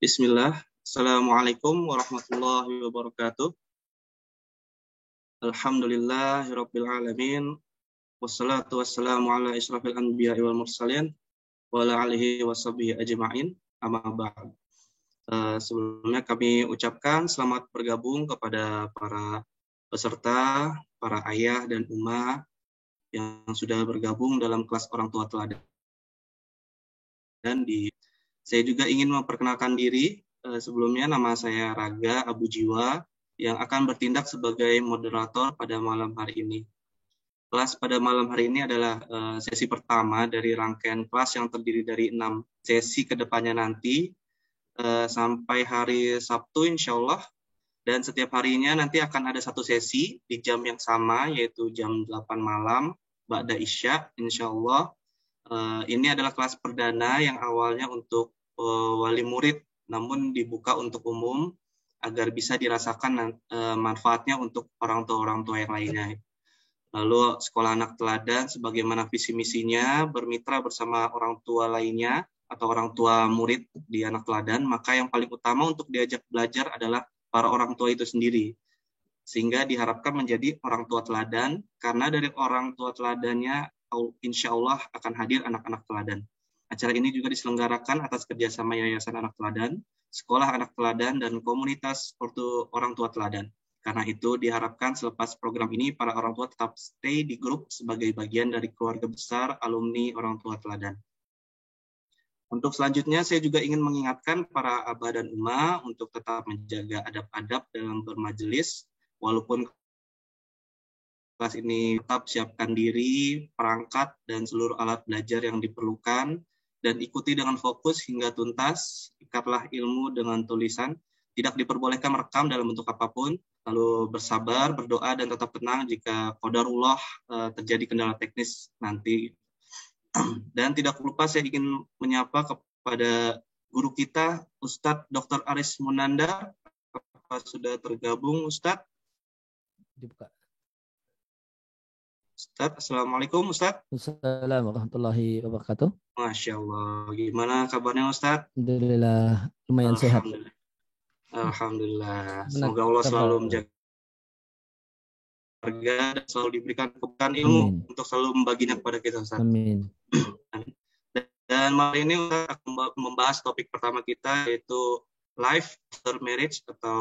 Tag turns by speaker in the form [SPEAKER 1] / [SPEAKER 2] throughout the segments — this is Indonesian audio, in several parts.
[SPEAKER 1] Bismillah. Assalamualaikum warahmatullahi wabarakatuh. Alhamdulillahirabbil alamin. Wassalatu wassalamu ala isyrafil anbiya'i wal mursalin wa ala alihi washabihi ajma'in. Amma ba'd. Sebelumnya kami ucapkan selamat bergabung kepada para peserta, para ayah dan umma yang sudah bergabung dalam kelas orang tua teladan. Saya juga ingin memperkenalkan diri. Sebelumnya nama saya Raga Abu Jiwa yang akan bertindak sebagai moderator pada malam hari ini. Kelas pada malam hari ini adalah sesi pertama dari rangkaian kelas yang terdiri dari 6 sesi ke depannya nanti sampai hari Sabtu insya Allah. Dan setiap harinya nanti akan ada satu sesi di jam yang sama yaitu jam 8 malam ba'da Isya insya Allah. Ini adalah kelas perdana yang awalnya untuk wali murid, namun dibuka untuk umum agar bisa dirasakan manfaatnya untuk orang tua yang lainnya. Lalu sekolah anak teladan sebagaimana visi misinya bermitra bersama orang tua lainnya atau orang tua murid di anak teladan, maka yang paling utama untuk diajak belajar adalah para orang tua itu sendiri. Sehingga diharapkan menjadi orang tua teladan, karena dari orang tua teladannya insya Allah akan hadir anak-anak teladan. Acara ini juga diselenggarakan atas kerjasama Yayasan Anak Teladan, Sekolah Anak Teladan, dan Komunitas Orang Tua Teladan. Karena itu diharapkan selepas program ini para orang tua tetap stay di grup sebagai bagian dari keluarga besar alumni Orang Tua Teladan. Untuk selanjutnya saya juga ingin mengingatkan para abah dan umma untuk tetap menjaga adab-adab dalam bermajelis, walaupun kelas ini tetap siapkan diri, perangkat, dan seluruh alat belajar yang diperlukan, dan ikuti dengan fokus hingga tuntas, ikatlah ilmu dengan tulisan, tidak diperbolehkan merekam dalam bentuk apapun, lalu bersabar, berdoa, dan tetap tenang jika qadarullah terjadi kendala teknis nanti. Dan tidak lupa saya ingin menyapa kepada guru kita, Ustadz Dr. Aris Munandar. Apa sudah tergabung, Ustadz?
[SPEAKER 2] Dibuka.
[SPEAKER 1] Ustadz, Assalamualaikum Ustadz.
[SPEAKER 2] Assalamualaikum warahmatullahi wabarakatuh.
[SPEAKER 1] Masya Allah, gimana kabarnya Ustadz?
[SPEAKER 2] Alhamdulillah, lumayan sehat.
[SPEAKER 1] Alhamdulillah. Semoga Allah selalu menjaga keluarga dan selalu diberikan keberkahan ilmu untuk selalu membaginya kepada kita Ustadz.
[SPEAKER 2] Amin.
[SPEAKER 1] Dan malam ini Ustadz akan membahas topik pertama kita yaitu life after marriage atau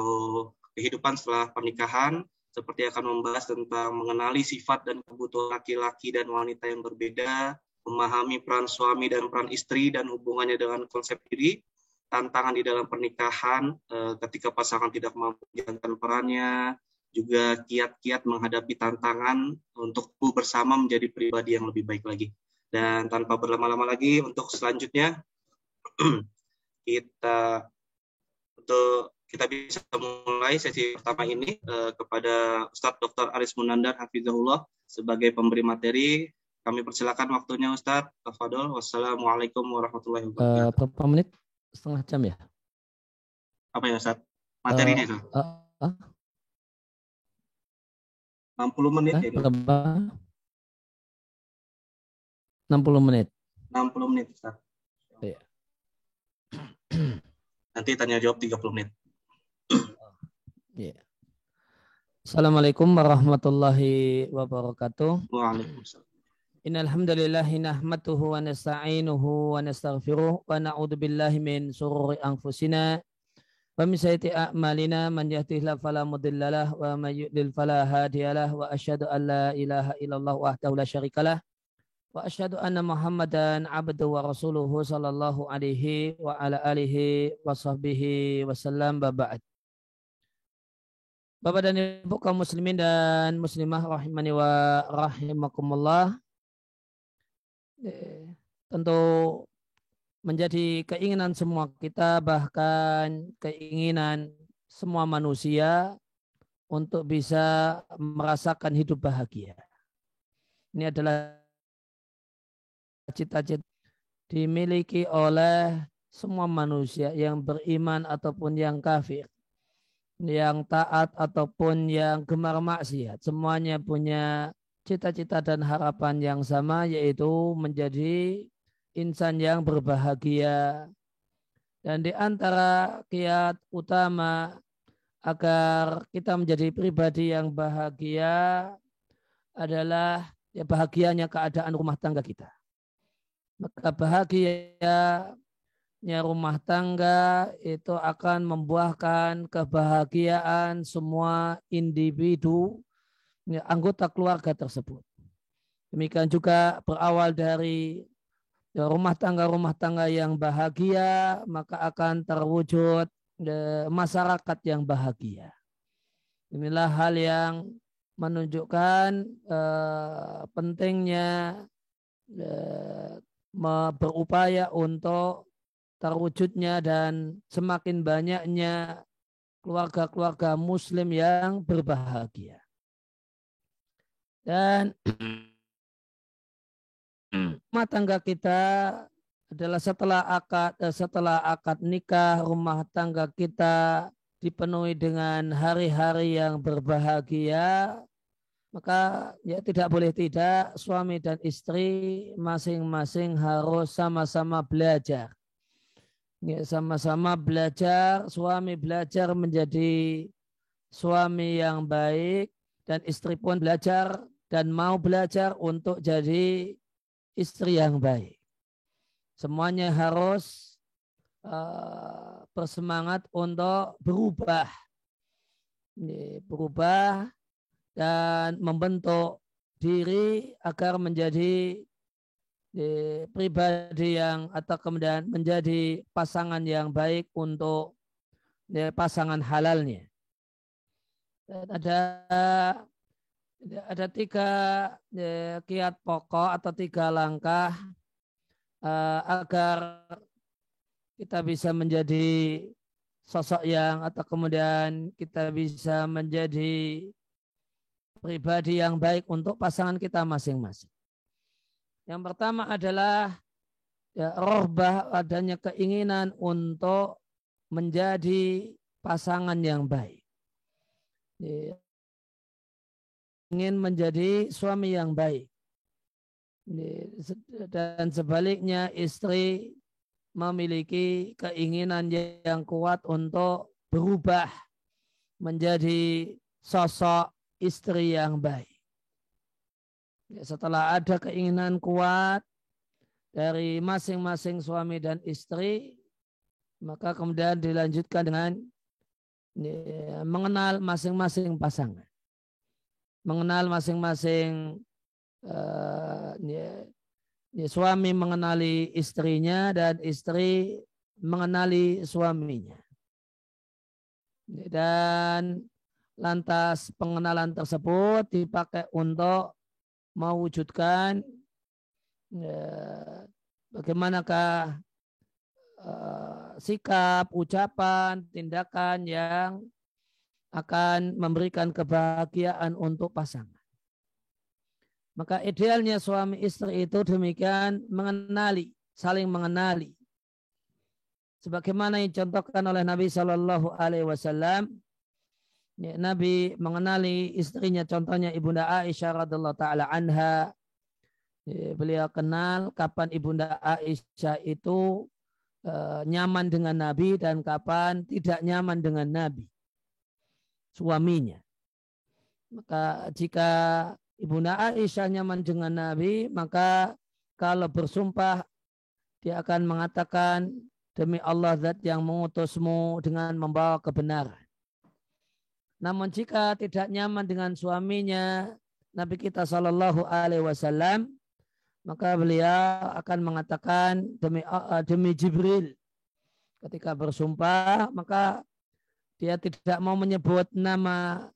[SPEAKER 1] kehidupan setelah pernikahan. Seperti akan membahas tentang mengenali sifat dan kebutuhan laki-laki dan wanita yang berbeda, memahami peran suami dan peran istri dan hubungannya dengan konsep diri, tantangan di dalam pernikahan ketika pasangan tidak mampu menjalankan perannya, juga kiat-kiat menghadapi tantangan untuk bersama menjadi pribadi yang lebih baik lagi. Dan tanpa berlama-lama lagi, untuk selanjutnya kita bisa mulai sesi pertama ini kepada Ustadz Dr. Aris Munandar Hafizahullah sebagai pemberi materi. Kami persilakan waktunya Ustadz. Tafadhol. Wassalamualaikum warahmatullahi wabarakatuh.
[SPEAKER 2] Berapa menit? Setengah jam ya?
[SPEAKER 1] Apa ya Ustadz? Materinya itu? 60 menit ya?
[SPEAKER 2] Berapa? 60 menit.
[SPEAKER 1] 60 menit Ustadz.
[SPEAKER 2] Ya.
[SPEAKER 1] Nanti tanya jawab 30 menit.
[SPEAKER 2] Yeah. Assalamualaikum warahmatullahi wabarakatuh.
[SPEAKER 1] Waalaikumsalam.
[SPEAKER 2] Innal hamdalillah nahmaduhu wa nasta'inuhu wa nastaghfiruh wa na'udzu billahi min shururi anfusina wa min sayyiati a'malina man yahdihillahu fala mudhillalah wa may yudlil fala hadiyalah wa asyhadu an la ilaha illallah wahdahu la syarikalah wa asyhadu anna Muhammadan abduhu wa rasuluhu sallallahu alaihi wa ala alihi wa sahbihi wasallam. Ba'd. Bapak dan Ibu kaum muslimin dan muslimah rahimani wa rahimakumullah, tentu menjadi keinginan semua kita, bahkan keinginan semua manusia untuk bisa merasakan hidup bahagia. Ini adalah cita-cita dimiliki oleh semua manusia yang beriman ataupun yang kafir, yang taat ataupun yang gemar maksiat. Semuanya punya cita-cita dan harapan yang sama, yaitu menjadi insan yang berbahagia Dan di antara kiat utama agar kita menjadi pribadi yang bahagia adalah ya bahagianya keadaan rumah tangga kita. Maka bahagianya rumah tangga itu akan membuahkan kebahagiaan semua individu ya, anggota keluarga tersebut. Demikian juga berawal dari rumah tangga yang bahagia, maka akan terwujud masyarakat yang bahagia. Inilah hal yang menunjukkan pentingnya berupaya untuk terwujudnya dan semakin banyaknya keluarga-keluarga muslim yang berbahagia. Dan rumah tangga kita adalah setelah akad nikah, rumah tangga kita dipenuhi dengan hari-hari yang berbahagia, maka ya tidak boleh tidak suami dan istri masing-masing harus sama-sama belajar. Ya, sama-sama belajar, suami belajar menjadi suami yang baik dan istri pun belajar dan mau belajar untuk jadi istri yang baik. Semuanya harus bersemangat untuk berubah dan membentuk diri agar menjadi pribadi yang atau kemudian menjadi pasangan yang baik untuk pasangan halalnya. Dan ada 3 kiat pokok atau 3 langkah agar kita bisa menjadi sosok yang atau kemudian kita bisa menjadi pribadi yang baik untuk pasangan kita masing-masing. Yang pertama adalah rohbah, adanya keinginan untuk menjadi pasangan yang baik. Ingin menjadi suami yang baik. Dan sebaliknya istri memiliki keinginan yang kuat untuk berubah menjadi sosok istri yang baik. Setelah ada keinginan kuat dari masing-masing suami dan istri, maka kemudian dilanjutkan dengan mengenal masing-masing pasangan. Mengenal masing-masing suami mengenali istrinya dan istri mengenali suaminya. Dan lantas pengenalan tersebut dipakai untuk mewujudkan bagaimanakah sikap, ucapan, tindakan yang akan memberikan kebahagiaan untuk pasangan. Maka idealnya suami istri itu demikian mengenali, saling mengenali. Sebagaimana yang dicontohkan oleh Nabi Shallallahu Alaihi Wasallam, Nabi mengenali istrinya, contohnya Ibunda Aisyah radhiallahu taala anha. Beliau kenal kapan Ibunda Aisyah itu nyaman dengan Nabi dan kapan tidak nyaman dengan Nabi, suaminya. Maka jika Ibunda Aisyah nyaman dengan Nabi, maka kalau bersumpah dia akan mengatakan, demi Allah zat yang mengutusmu dengan membawa kebenaran. Namun jika tidak nyaman dengan suaminya, Nabi kita Shallallahu Alaihi Wasallam, maka beliau akan mengatakan demi Jibril. Ketika bersumpah, maka dia tidak mau menyebut nama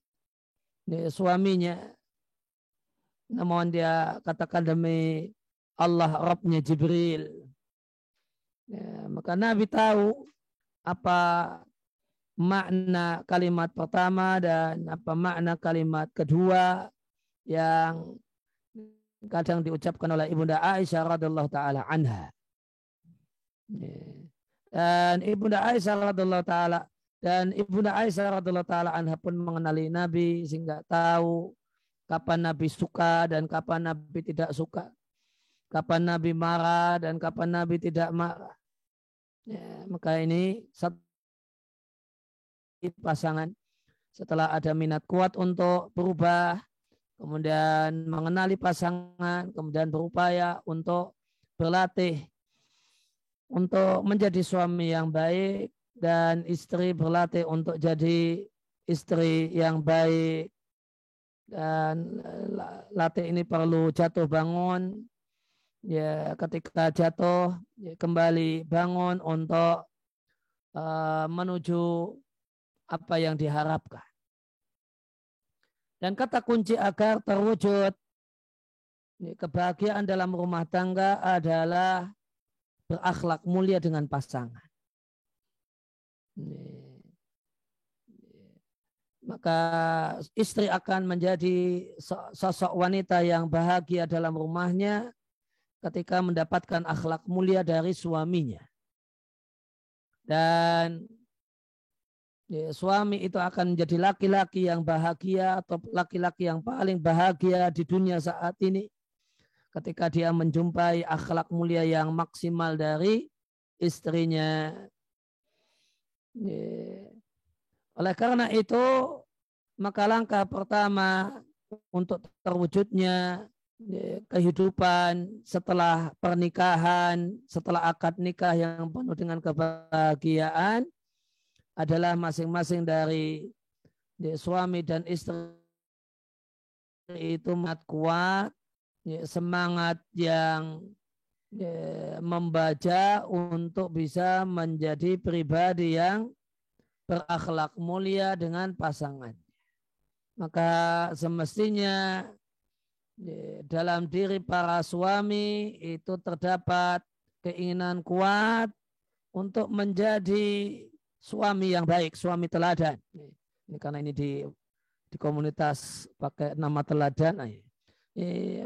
[SPEAKER 2] suaminya, namun dia katakan demi Allah Rabbnya Jibril. Ya, maka Nabi tahu apa makna kalimat pertama dan apa makna kalimat kedua yang kadang diucapkan oleh Ibunda Aisyah radhiallahu taala anha. Dan Ibunda Aisyah radhiallahu taala anha pun mengenali Nabi sehingga tahu kapan Nabi suka dan kapan Nabi tidak suka, kapan Nabi marah dan kapan Nabi tidak marah. Ya, maka ini satu pasangan setelah ada minat kuat untuk berubah, kemudian mengenali pasangan, kemudian berupaya untuk berlatih untuk menjadi suami yang baik dan istri berlatih untuk jadi istri yang baik dan latih ini perlu jatuh bangun ya ketika jatuh ya, kembali bangun untuk menuju apa yang diharapkan dan kata kunci agar terwujud ya, kebahagiaan dalam rumah tangga adalah berakhlak mulia dengan pasangan. Maka istri akan menjadi sosok wanita yang bahagia dalam rumahnya ketika mendapatkan akhlak mulia dari suaminya. Dan ya, suami itu akan menjadi laki-laki yang bahagia atau laki-laki yang paling bahagia di dunia saat ini ketika dia menjumpai akhlak mulia yang maksimal dari istrinya. Ya. Oleh karena itu, maka langkah pertama untuk terwujudnya kehidupan setelah pernikahan, setelah akad nikah yang penuh dengan kebahagiaan adalah masing-masing dari suami dan istri itu kuat, semangat yang membaca untuk bisa menjadi pribadi yang berakhlak mulia dengan pasangan. Maka semestinya dalam diri para suami itu terdapat keinginan kuat untuk menjadi suami yang baik, suami teladan. Ini karena ini di komunitas pakai nama teladan.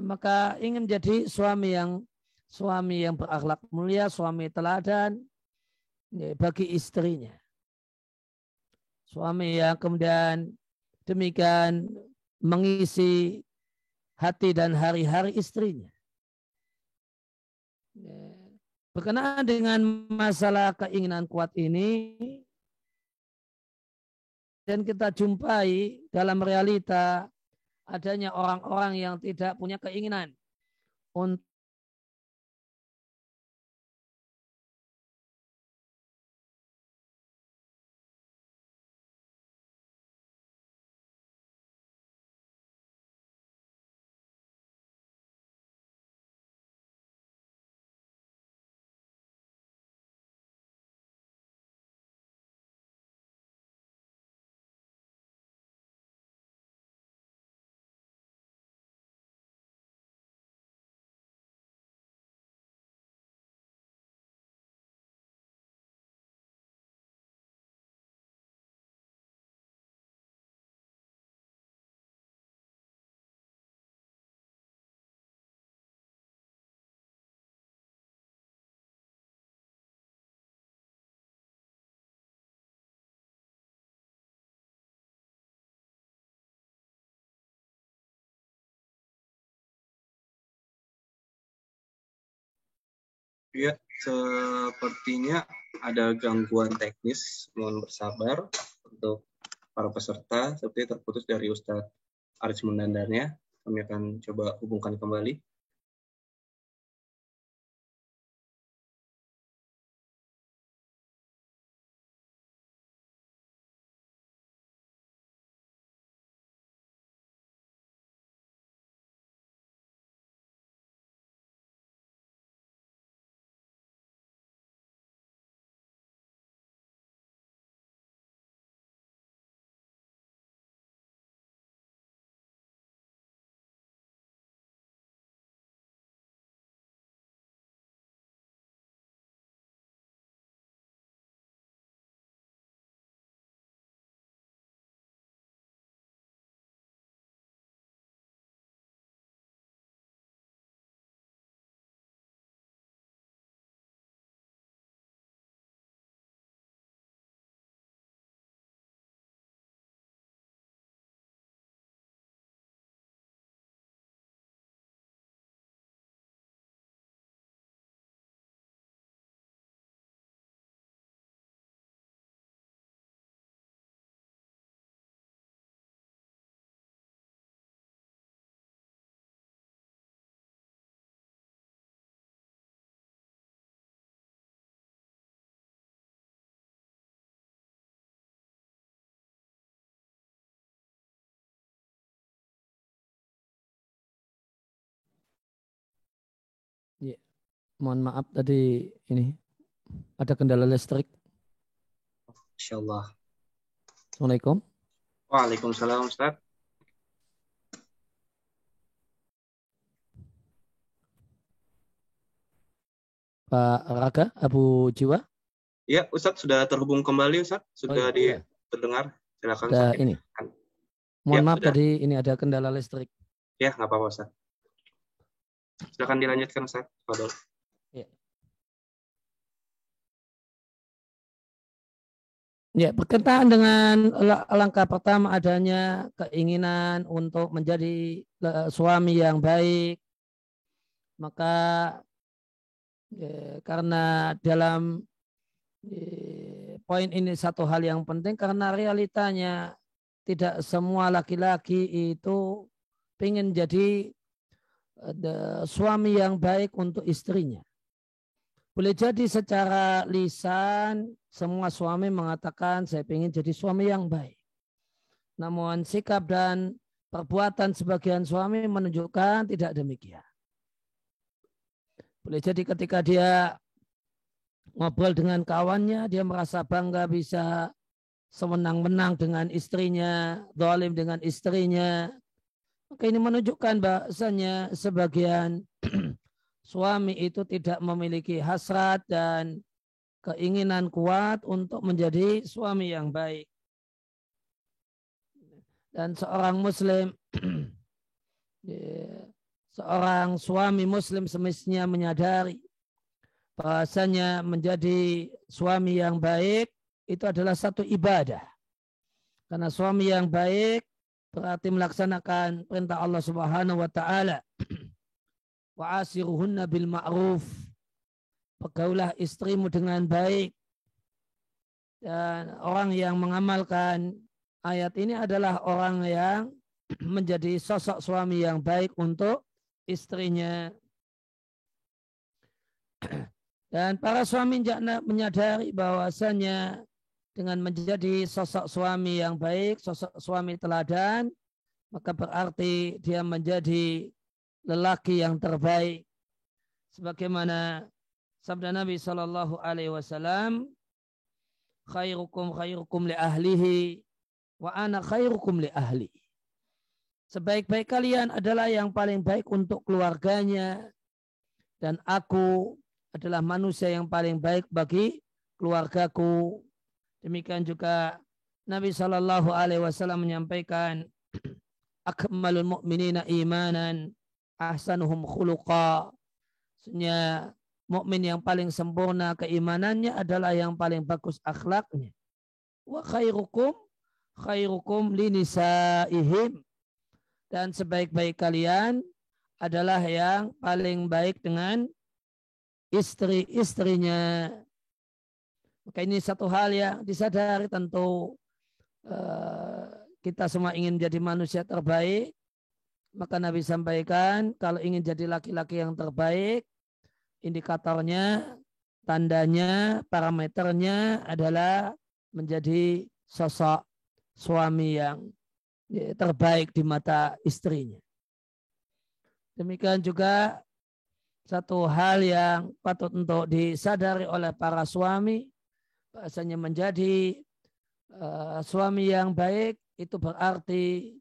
[SPEAKER 2] Maka ingin menjadi suami yang berakhlak mulia, suami teladan bagi istrinya. Suami yang kemudian demikian mengisi hati dan hari-hari istrinya. Berkenaan dengan masalah keinginan kuat ini, dan kita jumpai dalam realita adanya orang-orang yang tidak punya keinginan untuk
[SPEAKER 1] Ya, sepertinya ada gangguan teknis. Mohon bersabar untuk para peserta. Seperti terputus dari Ustadz Aris Munandarnya. Kami akan coba hubungkan kembali.
[SPEAKER 2] Mohon maaf tadi ini ada kendala listrik.
[SPEAKER 1] Insyaallah.
[SPEAKER 2] Assalamualaikum.
[SPEAKER 1] Waalaikumsalam Ustaz.
[SPEAKER 2] Pak Raka, Abu Jiwa.
[SPEAKER 1] Ya, Ustaz sudah terhubung kembali Ustaz. Sudah
[SPEAKER 2] iya.
[SPEAKER 1] terdengar. Silakan
[SPEAKER 2] Ada
[SPEAKER 1] Ustaz.
[SPEAKER 2] ini. Mohon
[SPEAKER 1] Ya,
[SPEAKER 2] maaf
[SPEAKER 1] sudah.
[SPEAKER 2] tadi ini ada kendala listrik.
[SPEAKER 1] Ya, nggak apa-apa Ustaz. Silakan dilanjutkan Ustaz. Fadol.
[SPEAKER 2] Ya. Ya, berkenaan dengan langkah pertama adanya keinginan untuk menjadi suami yang baik, maka karena dalam poin ini satu hal yang penting karena realitanya tidak semua laki-laki itu ingin jadi suami yang baik untuk istrinya. Boleh jadi secara lisan semua suami mengatakan saya ingin jadi suami yang baik. Namun sikap dan perbuatan sebagian suami menunjukkan tidak demikian. Boleh jadi ketika dia ngobrol dengan kawannya, dia merasa bangga bisa sewenang-wenang dengan istrinya, zalim dengan istrinya. Maka ini menunjukkan bahasanya sebagian suami itu tidak memiliki hasrat dan keinginan kuat untuk menjadi suami yang baik. Dan seorang muslim, seorang suami muslim semestinya menyadari bahasanya menjadi suami yang baik itu adalah satu ibadah. Karena suami yang baik berarti melaksanakan perintah Allah Subhanahu wa taala. Wa asiruhunna bil ma'ruf. Pergaulah istrimu dengan baik. Dan orang yang mengamalkan ayat ini adalah orang yang menjadi sosok suami yang baik untuk istrinya. Dan para suami menyadari bahwasanya dengan menjadi sosok suami yang baik, sosok suami teladan, maka berarti dia menjadi lelaki yang terbaik. Sebagaimana sabda Nabi SAW, khairukum li ahlihi wa ana khairukum li ahli. Sebaik-baik kalian adalah yang paling baik untuk keluarganya dan aku adalah manusia yang paling baik bagi keluargaku. Demikian juga Nabi SAW menyampaikan akmalul mu'minina imanan ahsanuhum khuluqa. Maksudnya mukmin yang paling sempurna keimanannya adalah yang paling bagus akhlaknya. Wa khairukum linisaihim. Dan sebaik-baik kalian adalah yang paling baik dengan istri-istrinya. Maka ini satu hal yang disadari tentu kita semua ingin jadi manusia terbaik. Maka Nabi sampaikan kalau ingin jadi laki-laki yang terbaik, indikatornya, tandanya, parameternya adalah menjadi sosok suami yang terbaik di mata istrinya. Demikian juga satu hal yang patut untuk disadari oleh para suami, bahasanya menjadi suami yang baik itu berarti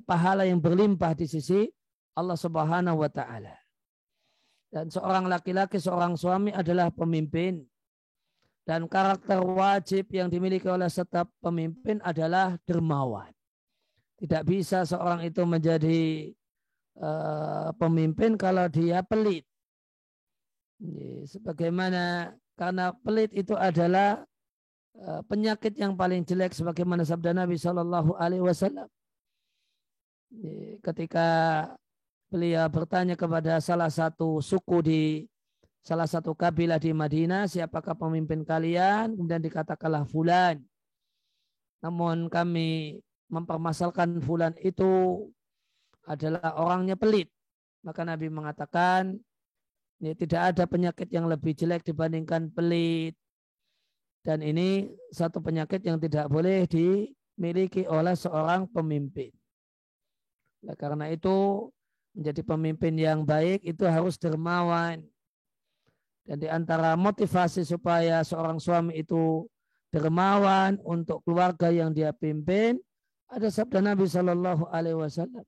[SPEAKER 2] pahala yang berlimpah di sisi Allah Subhanahu wa taala. Dan seorang laki-laki, seorang suami adalah pemimpin. Dan karakter wajib yang dimiliki oleh setiap pemimpin adalah dermawan. Tidak bisa seorang itu menjadi pemimpin kalau dia pelit. Sebagaimana karena pelit itu adalah penyakit yang paling jelek sebagaimana sabda Nabi SAW. Ketika beliau bertanya kepada salah satu suku di salah satu kabilah di Madinah, siapakah pemimpin kalian? Kemudian dikatakanlah fulan. Namun kami mempermasalahkan fulan itu adalah orangnya pelit. Maka Nabi mengatakan tidak ada penyakit yang lebih jelek dibandingkan pelit. Dan ini satu penyakit yang tidak boleh dimiliki oleh seorang pemimpin. Karena itu menjadi pemimpin yang baik itu harus dermawan. Dan di antara motivasi supaya seorang suami itu dermawan untuk keluarga yang dia pimpin, ada sabda Nabi Shallallahu Alaihi Wasallam.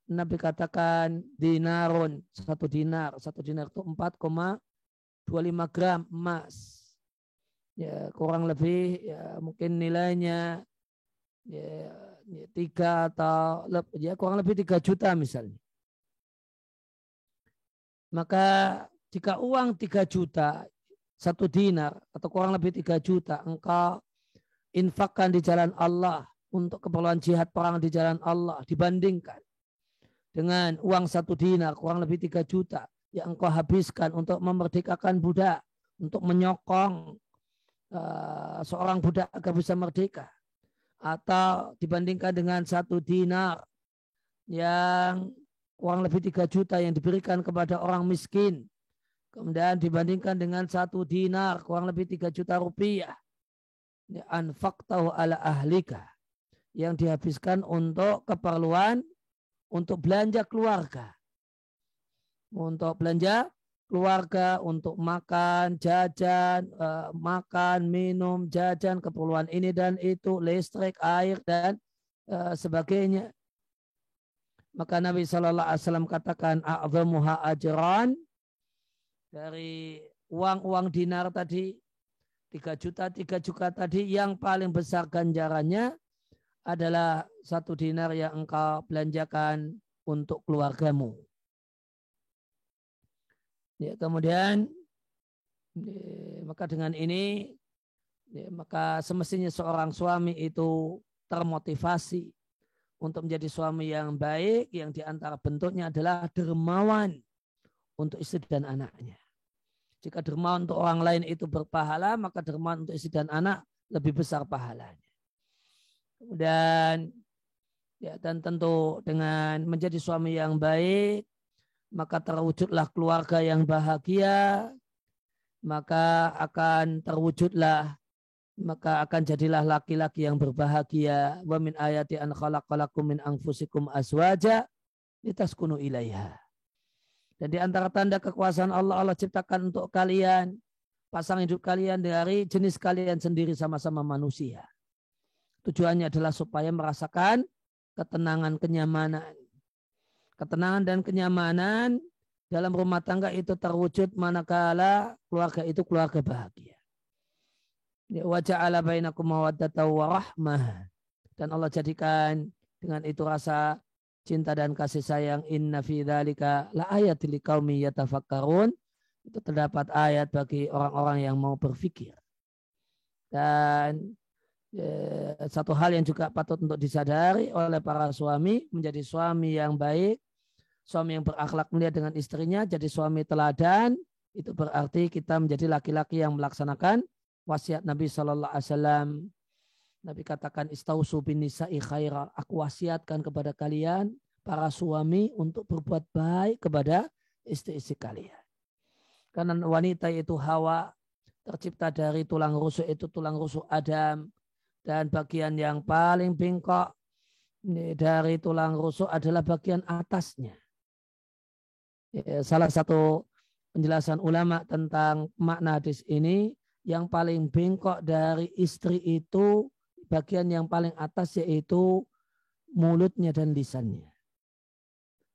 [SPEAKER 2] Nabi katakan dinarun, satu dinar itu 4,25 gram emas. Ya, kurang lebih ya mungkin nilainya ya 3 atau ya kurang lebih 3 juta misalnya. Maka jika uang 3 juta, 1 dinar atau kurang lebih 3 juta engkau infakkan di jalan Allah untuk keperluan jihad perang di jalan Allah dibandingkan dengan uang 1 dinar kurang lebih 3 juta yang engkau habiskan untuk memerdekakan budak, untuk menyokong seorang budak agar bisa merdeka, atau dibandingkan dengan 1 dinar yang kurang lebih 3 juta yang diberikan kepada orang miskin, kemudian dibandingkan dengan 1 dinar kurang lebih 3 juta rupiah anfaqtahu ala ahlika yang dihabiskan untuk keperluan untuk belanja keluarga. Untuk belanja keluarga, untuk makan, jajan, makan, minum, jajan, keperluan ini dan itu, listrik, air, dan sebagainya. Maka Nabi Shallallahu Alaihi Wasallam katakan, a'zamuha ajran, dari uang-uang dinar tadi, 3 juta tadi, yang paling besar ganjarannya adalah 1 dinar yang engkau belanjakan untuk keluargamu. Ya, kemudian maka dengan ini maka semestinya seorang suami itu termotivasi untuk menjadi suami yang baik, yang diantara bentuknya adalah dermawan untuk istri dan anaknya. Jika dermawan untuk orang lain itu berpahala, maka dermawan untuk istri dan anak lebih besar pahalanya. Kemudian ya, dan tentu dengan menjadi suami yang baik, maka terwujudlah keluarga yang bahagia, maka akan jadilah laki-laki yang berbahagia. Wa min ayati an khalaqalakum min anfusikum azwaja litaskunu ilaiha. Dan di antara tanda kekuasaan Allah, Allah ciptakan untuk kalian pasangan hidup kalian dari jenis kalian sendiri, sama-sama manusia. Tujuannya adalah supaya merasakan ketenangan, kenyamanan. Ketenangan dan kenyamanan dalam rumah tangga itu terwujud manakala keluarga itu keluarga bahagia. Wa ja'ala bainakum mawaddatan wa rahmah. Dan Allah jadikan dengan itu rasa cinta dan kasih sayang. Inna fi dzalika la ayatil liqaumi yatafakkarun. Itu terdapat ayat bagi orang-orang yang mau berpikir. Dan satu hal yang juga patut untuk disadari oleh para suami, menjadi suami yang baik, suami yang berakhlak mulia dengan istrinya, jadi suami teladan, itu berarti kita menjadi laki-laki yang melaksanakan wasiat Nabi Shallallahu Alaihi Wasallam. Nabi katakan, istausu bin nisa'i khaira, aku wasiatkan kepada kalian para suami untuk berbuat baik kepada istri-istri kalian. Karena wanita itu Hawa, tercipta dari tulang rusuk, itu tulang rusuk Adam. Dan bagian yang paling bengkok dari tulang rusuk adalah bagian atasnya. Salah satu penjelasan ulama tentang makna hadis ini, yang paling bengkok dari istri itu bagian yang paling atas, yaitu mulutnya dan lisannya.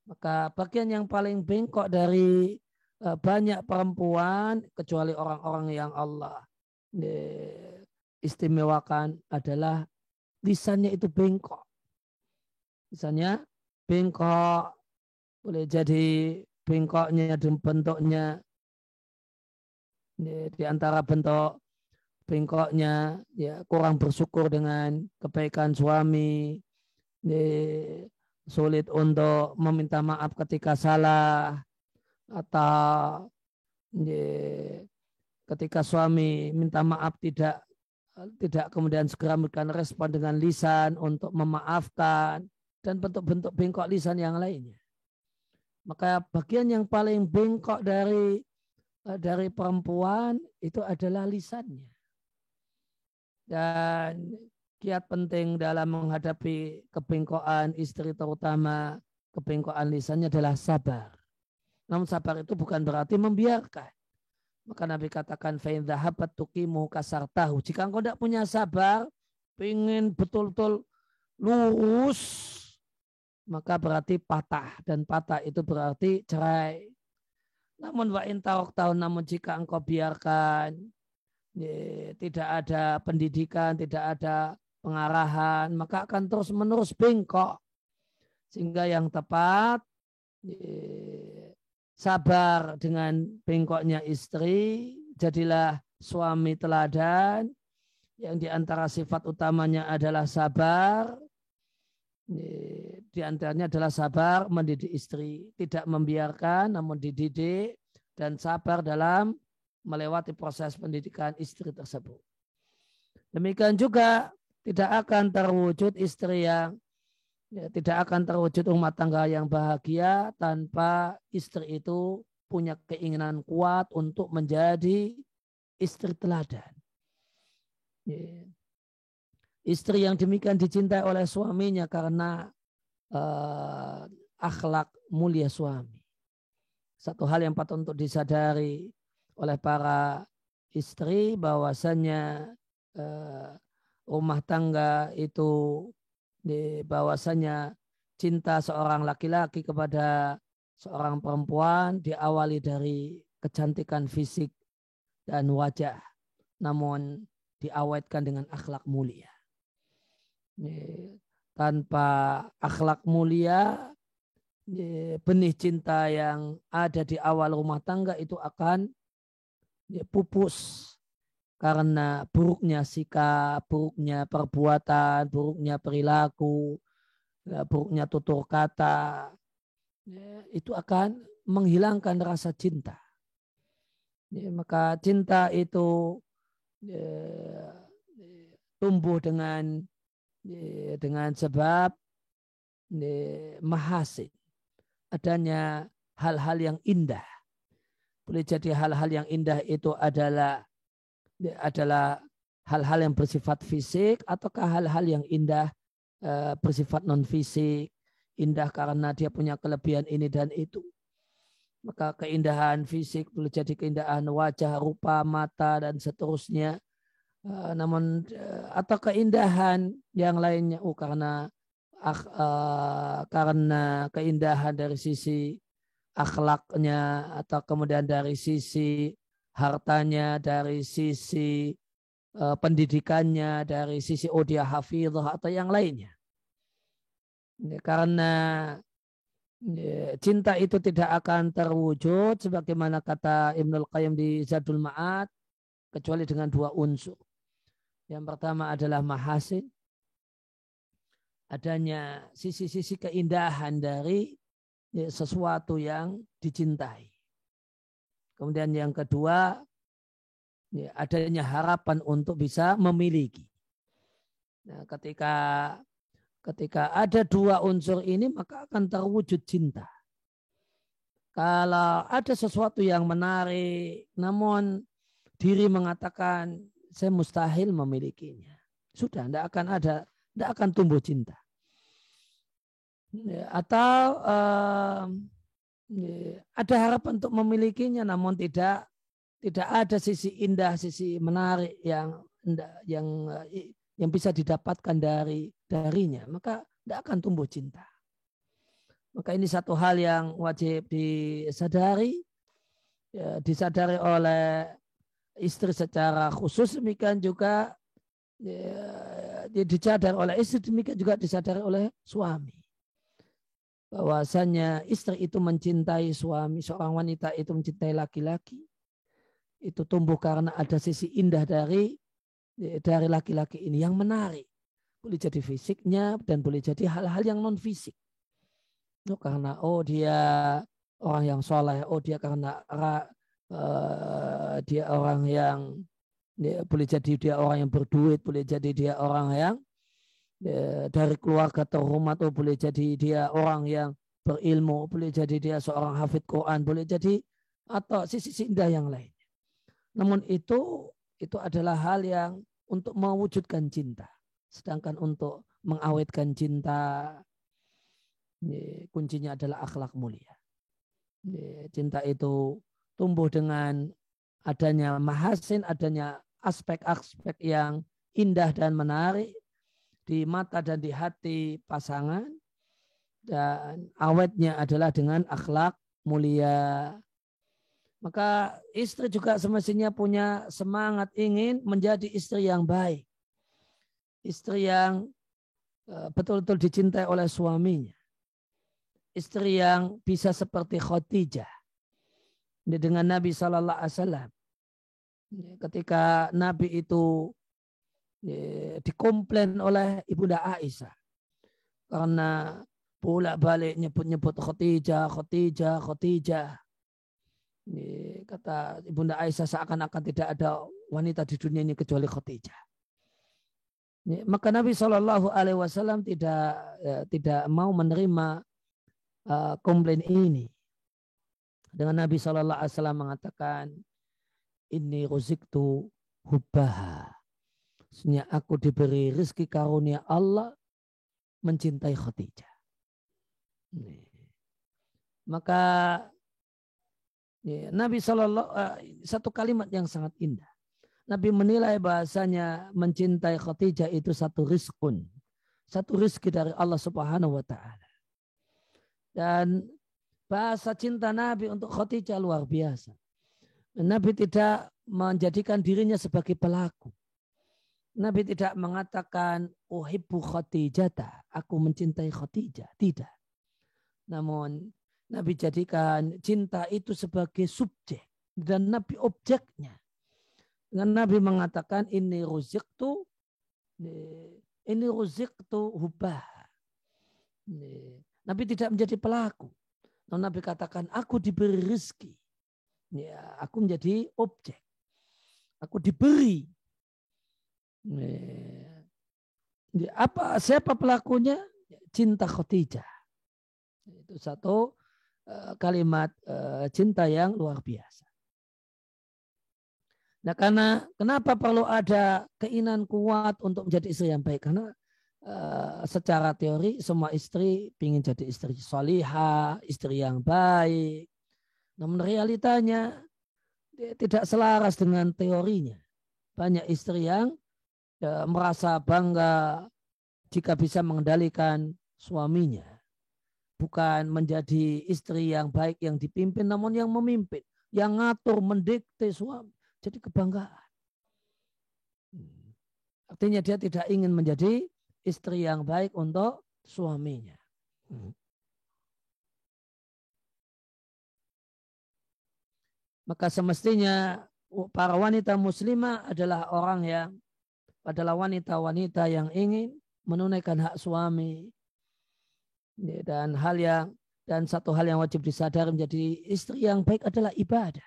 [SPEAKER 2] Maka bagian yang paling bengkok dari banyak perempuan, kecuali orang-orang yang Allah istimewakan, adalah lisannya itu bengkok. Lisannya bengkok, boleh jadi bengkoknya dan bentuknya, di antara bentuk bengkoknya ya kurang bersyukur dengan kebaikan suami, sulit untuk meminta maaf ketika salah, atau ketika suami minta maaf tidak kemudian segera memberikan respon dengan lisan untuk memaafkan, dan bentuk-bentuk bengkok lisan yang lainnya. Maka bagian yang paling bengkok dari perempuan itu adalah lisannya. Dan kiat penting dalam menghadapi kebengkokan istri, terutama kebengkokan lisannya, adalah sabar. Namun sabar itu bukan berarti membiarkan. Maka Nabi katakan fa in dhahabat tuqimu kasartahu. Jika engkau tidak punya sabar, ingin betul-betul lurus, maka berarti patah, dan patah itu berarti cerai. Namun wa in taraktahu, namun jika engkau biarkan, tidak ada pendidikan, tidak ada pengarahan, maka akan terus menerus bengkok. Sehingga yang tepat sabar dengan bengkoknya istri, jadilah suami teladan yang diantara sifat utamanya adalah sabar. Di antaranya adalah sabar mendidik istri, tidak membiarkan namun dididik, dan sabar dalam melewati proses pendidikan istri tersebut. Demikian juga tidak akan terwujud istri yang tidak akan terwujud rumah tangga yang bahagia tanpa istri itu punya keinginan kuat untuk menjadi istri teladan. Istri yang demikian dicintai oleh suaminya karena akhlak mulia suami. Satu hal yang patut untuk disadari oleh para istri bahwasanya rumah tangga itu bahwasanya cinta seorang laki-laki kepada seorang perempuan diawali dari kecantikan fisik dan wajah, namun diawetkan dengan akhlak mulia. Tanpa akhlak mulia, benih cinta yang ada di awal rumah tangga itu akan pupus karena buruknya sikap, buruknya perbuatan, buruknya perilaku, buruknya tutur kata, itu akan menghilangkan rasa cinta. Maka cinta itu tumbuh dengan sebab mahasin, adanya hal-hal yang indah. Boleh jadi hal-hal yang indah itu adalah hal-hal yang bersifat fisik, ataukah hal-hal yang indah bersifat non fisik, indah karena dia punya kelebihan ini dan itu. Maka keindahan fisik boleh jadi keindahan wajah, rupa, mata dan seterusnya. Namun atau keindahan yang lainnya karena keindahan dari sisi akhlaknya, atau kemudian dari sisi hartanya, dari sisi pendidikannya, dari sisi dia hafidhah atau yang lainnya. Karena cinta itu tidak akan terwujud sebagaimana kata Ibnul Qayyim di Zadul Ma'ad kecuali dengan dua unsur. Yang pertama adalah mahasin, adanya sisi-sisi keindahan dari sesuatu yang dicintai. Kemudian yang kedua, adanya harapan untuk bisa memiliki. Nah, ketika ada dua unsur ini, maka akan terwujud cinta. Kalau ada sesuatu yang menarik, namun diri mengatakan saya mustahil memilikinya, sudah tidak akan tumbuh cinta. Atau ada harapan untuk memilikinya, namun tidak ada sisi indah, sisi menarik yang bisa didapatkan darinya, maka tidak akan tumbuh cinta. Maka ini satu hal yang wajib disadari oleh istri secara khusus, demikian juga disadari oleh istri, demikian juga disadari oleh suami. Bahwasanya istri itu mencintai suami, seorang wanita itu mencintai laki-laki, itu tumbuh karena ada sisi indah dari laki-laki ini yang menarik. Boleh jadi fisiknya dan boleh jadi hal-hal yang non fisik. Karena dia orang yang soleh, dia karena dia orang yang boleh jadi dia orang yang berduit, boleh jadi dia orang yang dari keluarga terhormat, boleh jadi dia orang yang berilmu, boleh jadi dia seorang hafidh Quran, boleh jadi atau sisi indah yang lain. Namun itu adalah hal yang untuk mewujudkan cinta. Sedangkan untuk mengawetkan cinta, kuncinya adalah akhlak mulia. Cinta itu tumbuh dengan adanya mahasin, adanya aspek-aspek yang indah dan menarik di mata dan di hati pasangan, dan awetnya adalah dengan akhlak mulia. Maka istri juga semestinya punya semangat ingin menjadi istri yang baik, istri yang betul-betul dicintai oleh suaminya, istri yang bisa seperti Khadijah dengan Nabi Sallallahu Alaihi Wasallam. Ketika Nabi itu dikomplain oleh Ibunda Aisyah karena bolak-balik nyebut-nyebut Khadijah. Kata Ibunda Aisyah, seakan-akan tidak ada wanita di dunia ini kecuali Khadijah. Maka Nabi Shallallahu Alaihi Wasallam tidak mau menerima komplain ini. Dengan Nabi Shallallahu Alaihi Wasallam mengatakan, ini ruziktu hubbaha. Sebenarnya aku diberi rezeki karunia Allah mencintai Khadijah. Maka Nabi satu kalimat yang sangat indah. Nabi menilai bahasanya mencintai Khadijah itu satu rizqun, satu rizki dari Allah Subhanahu wa taala. Dan bahasa cinta Nabi untuk Khadijah luar biasa. Nabi tidak menjadikan dirinya sebagai pelaku. Nabi tidak mengatakan uhibbu Khadijata, aku mencintai Khadijah, tidak. Namun Nabi jadikan cinta itu sebagai subjek dan Nabi objeknya. Dan Nabi mengatakan ini ruziktu hubbah. Nabi tidak menjadi pelaku. Nabi katakan aku diberi rezeki. Ya, aku menjadi objek. Aku diberi. Siapa pelakunya? Cinta Khadijah. Itu satu kalimat cinta yang luar biasa. Nah, kenapa perlu ada keinginan kuat untuk menjadi istri yang baik? Karena secara teori semua istri ingin jadi istri salihah, istri yang baik. Namun realitanya tidak selaras dengan teorinya. Banyak istri yang merasa bangga jika bisa mengendalikan suaminya. Bukan menjadi istri yang baik yang dipimpin, namun yang memimpin, yang ngatur, mendikte suami. Jadi kebanggaan. Artinya dia tidak ingin menjadi istri yang baik untuk suaminya. Maka semestinya para wanita muslimah adalah wanita-wanita yang ingin menunaikan hak suami. Dan satu hal yang wajib disadari menjadi istri yang baik adalah ibadah.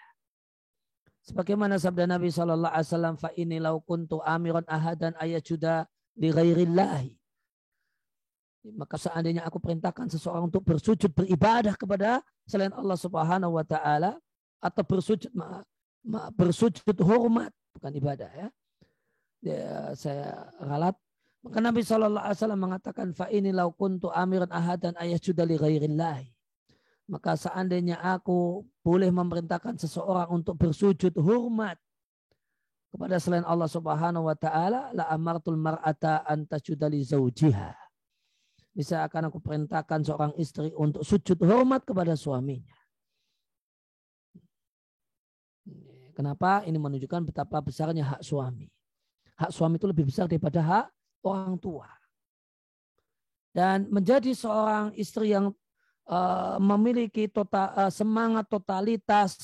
[SPEAKER 2] Sebagaimana sabda Nabi SAW, fa inni law kuntu amiran ahadan ayajuda li ghairillahi. Maka seandainya aku perintahkan seseorang untuk bersujud beribadah kepada selain Allah Subhanahu wa taala atau bersujud hormat, bukan ibadah ya. Saya ralat. Maka Nabi SAW mengatakan fa inni law kuntu amiran ahadan ayajuda li ghairillahi. Maka seandainya aku boleh memerintahkan seseorang untuk bersujud hormat kepada selain Allah Subhanahu wa taala, la amartul mar'ata an tasjuda li zaujiha. Bisa akan aku perintahkan seorang istri untuk sujud hormat kepada suaminya. Kenapa? Ini menunjukkan betapa besarnya hak suami. Hak suami itu lebih besar daripada hak orang tua. Dan menjadi seorang istri yang memiliki semangat totalitas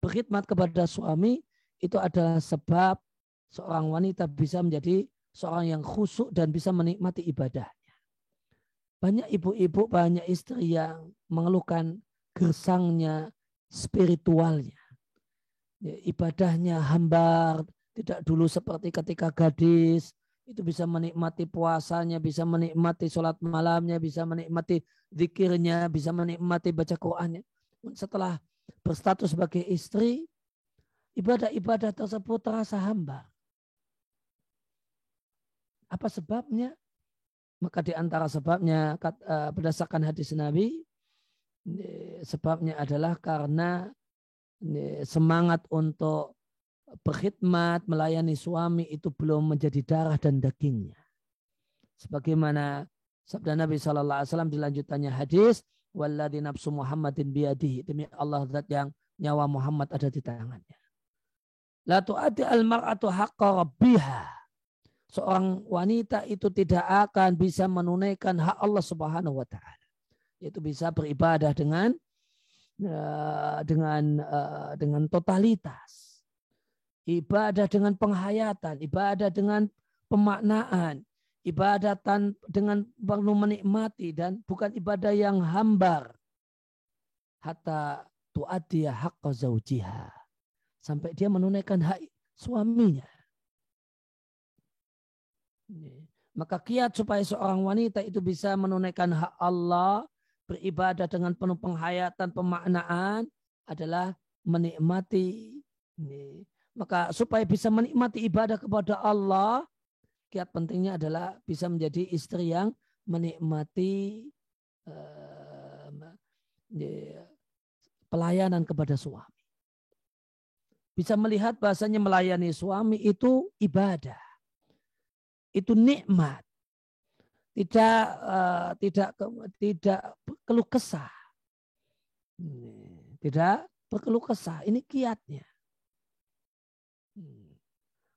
[SPEAKER 2] berkhidmat kepada suami, itu adalah sebab seorang wanita bisa menjadi seorang yang khusyuk dan bisa menikmati ibadahnya. Banyak ibu-ibu, banyak istri yang mengeluhkan gersangnya spiritualnya. Ibadahnya hambar, tidak dulu seperti ketika gadis, itu bisa menikmati puasanya, bisa menikmati sholat malamnya, bisa menikmati zikirnya, bisa menikmati baca Qur'annya. Setelah berstatus sebagai istri, ibadah-ibadah tersebut terasa hambar. Apa sebabnya? Maka di antara sebabnya berdasarkan hadis Nabi, sebabnya adalah karena semangat untuk berkhidmat, melayani suami itu belum menjadi darah dan dagingnya. Sebagaimana sabda Nabi SAW di lanjutannya hadis, walladzi nafsu Muhammadin biyadihi, demi Allah zat yang nyawa Muhammad ada di tangannya. La tu'ati al-mar'atu haqqa rabbiha. Seorang wanita itu tidak akan bisa menunaikan hak Allah Subhanahu wa taala. Yaitu bisa beribadah dengan totalitas. Ibadah dengan penghayatan, ibadah dengan pemaknaan, ibadah dengan penuh menikmati dan bukan ibadah yang hambar. Hatta tu'addiya haqqa zawjiha. Sampai dia menunaikan hak suaminya. Maka kiat supaya seorang wanita itu bisa menunaikan hak Allah, beribadah dengan penuh penghayatan, pemaknaan adalah menikmati. Maka supaya bisa menikmati ibadah kepada Allah, kiat pentingnya adalah bisa menjadi istri yang menikmati pelayanan kepada suami. Bisa melihat bahasanya melayani suami itu ibadah, itu nikmat, tidak berkeluh kesah, tidak berkeluh kesah. Ini kiatnya.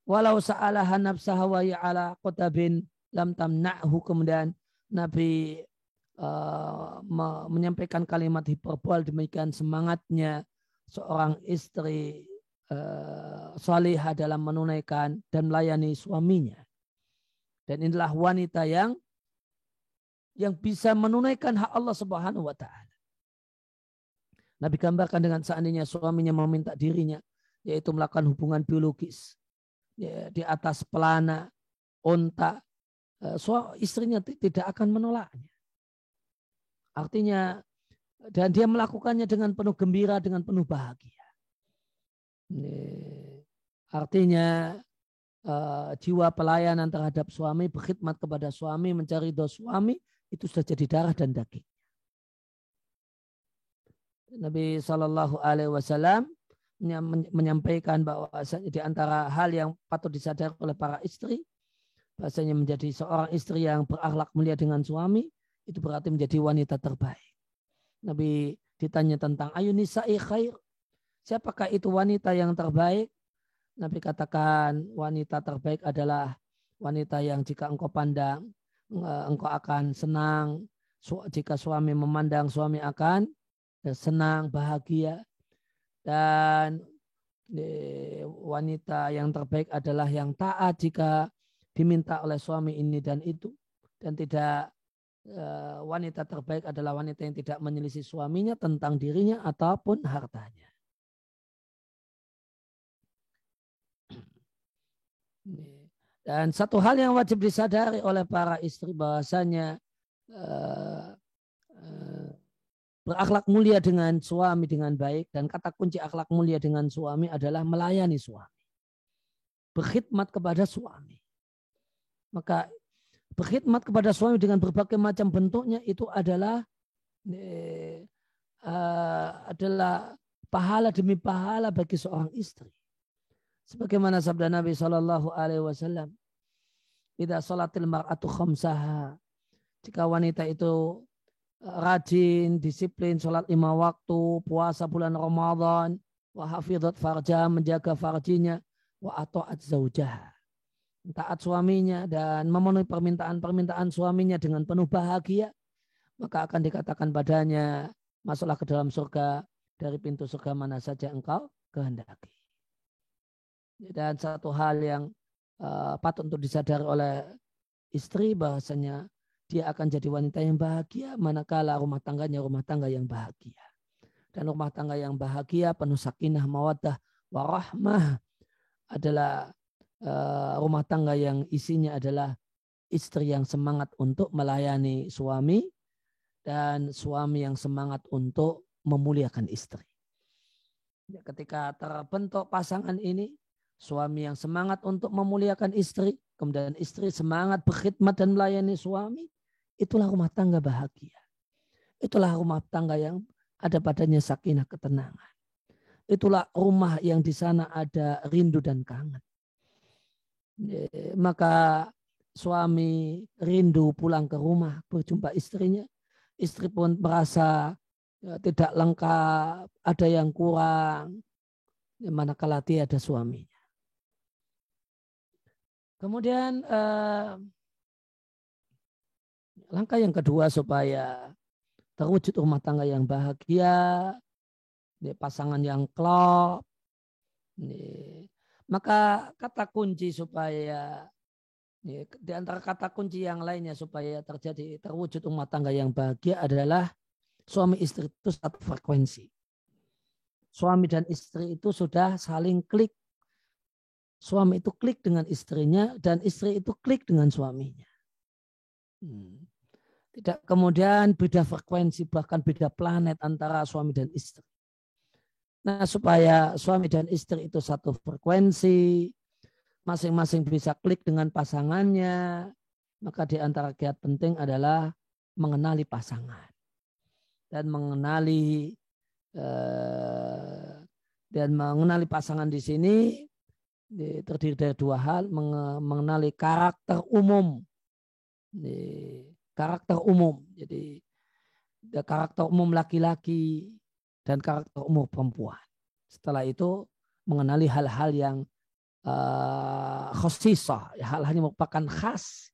[SPEAKER 2] Walau sa'alaha nafsaha wa ya'ala qutabin lam tamna'hu. Kemudian Nabi menyampaikan kalimat hiperbol, demikian semangatnya seorang istri salihah dalam menunaikan dan melayani suaminya. Dan inilah wanita yang bisa menunaikan hak Allah Subhanahu wa taala. Nabi gambarkan dengan seandainya suaminya meminta dirinya, yaitu melakukan hubungan biologis di atas pelana unta, istrinya tidak akan menolaknya. Artinya, dan dia melakukannya dengan penuh gembira, dengan penuh bahagia. Artinya jiwa pelayanan terhadap suami, berkhidmat kepada suami, mencari ridho suami, itu sudah jadi darah dan daging. Nabi SAW menyampaikan bahwa di antara hal yang patut disadari oleh para istri, bahasanya menjadi seorang istri yang berakhlak mulia dengan suami, itu berarti menjadi wanita terbaik. Nabi ditanya tentang ayu nisa'i khair, siapakah itu wanita yang terbaik? Nabi katakan wanita terbaik adalah wanita yang jika engkau pandang, engkau akan senang. Jika suami memandang, suami akan senang, bahagia. Dan wanita yang terbaik adalah yang taat jika diminta oleh suami ini dan itu. Dan tidak wanita terbaik adalah wanita yang tidak menyelisih suaminya tentang dirinya ataupun hartanya. Dan satu hal yang wajib disadari oleh para istri bahwasanya berakhlak mulia dengan suami dengan baik, dan kata kunci akhlak mulia dengan suami adalah melayani suami, berkhidmat kepada suami. Maka berkhidmat kepada suami dengan berbagai macam bentuknya itu adalah pahala demi pahala bagi seorang istri. Sebagaimana sabda Nabi SAW, idza shalatil mar'atu khamsaha, jika wanita itu rajin, disiplin, sholat 5 waktu, puasa bulan Ramadan, wa hafidhat farja, menjaga farjinya, wa ata'at zaujaha, taat suaminya dan memenuhi permintaan suaminya dengan penuh bahagia, maka akan dikatakan padanya, masuklah ke dalam surga dari pintu surga mana saja engkau kehendaki. Dan satu hal yang patut untuk disadari oleh istri bahwasanya dia akan jadi wanita yang bahagia manakala rumah tangganya rumah tangga yang bahagia. Dan rumah tangga yang bahagia penuh sakinah, mawaddah, warahmah adalah rumah tangga yang isinya adalah istri yang semangat untuk melayani suami dan suami yang semangat untuk memuliakan istri. Ketika terbentuk pasangan ini, suami yang semangat untuk memuliakan istri, kemudian istri semangat berkhidmat dan melayani suami, itulah rumah tangga bahagia. Itulah rumah tangga yang ada padanya sakinah, ketenangan. itulah rumah yang di sana ada rindu dan kangen. Maka suami rindu pulang ke rumah berjumpa istrinya. Istri pun merasa tidak lengkap, ada yang kurang, manakala dia ada suaminya. Kemudian langkah yang kedua supaya terwujud rumah tangga yang bahagia, pasangan yang klop, maka kata kunci supaya di antara kata kunci yang lainnya supaya terwujud rumah tangga yang bahagia adalah suami istri itu satu frekuensi. Suami dan istri itu sudah saling klik. Suami itu klik dengan istrinya dan istri itu klik dengan suaminya. Tidak kemudian beda frekuensi bahkan beda planet antara suami dan istri. Nah, supaya suami dan istri itu satu frekuensi, masing-masing bisa klik dengan pasangannya, maka di antara kiat penting adalah mengenali pasangan dan mengenali pasangan di sini terdiri dari dua hal, mengenali karakter umum. Karakter umum. Jadi karakter umum laki-laki dan karakter umum perempuan. Setelah itu mengenali hal-hal yang khosisah, hal-hal yang merupakan khas.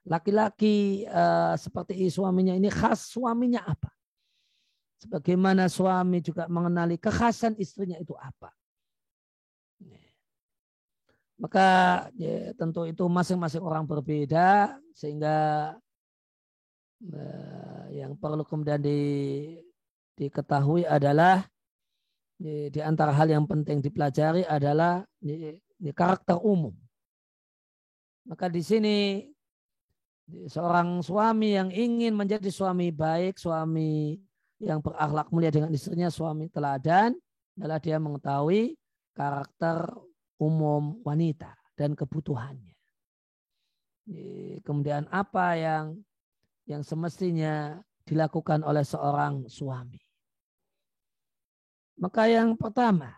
[SPEAKER 2] Laki-laki seperti suaminya ini khas suaminya apa? Sebagaimana suami juga mengenali kekhasan istrinya itu apa. Maka ya, tentu itu masing-masing orang berbeda sehingga yang perlu kemudian diketahui adalah di antara hal yang penting dipelajari adalah karakter umum. Maka di sini seorang suami yang ingin menjadi suami baik, suami yang berakhlak mulia dengan istrinya, suami teladan, adalah dia mengetahui karakter umum wanita dan kebutuhannya. Kemudian apa yang semestinya dilakukan oleh seorang suami. Maka yang pertama,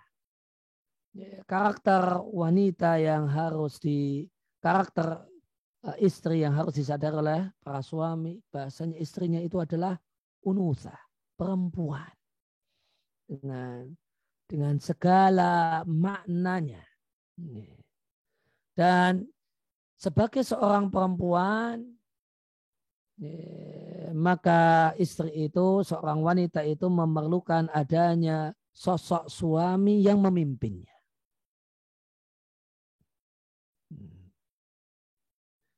[SPEAKER 2] karakter wanita yang harus karakter istri yang harus disadari oleh para suami, bahasanya istrinya itu adalah unusa, perempuan. Dengan segala maknanya. Dan sebagai seorang perempuan, maka istri itu, seorang wanita itu memerlukan adanya sosok suami yang memimpinnya.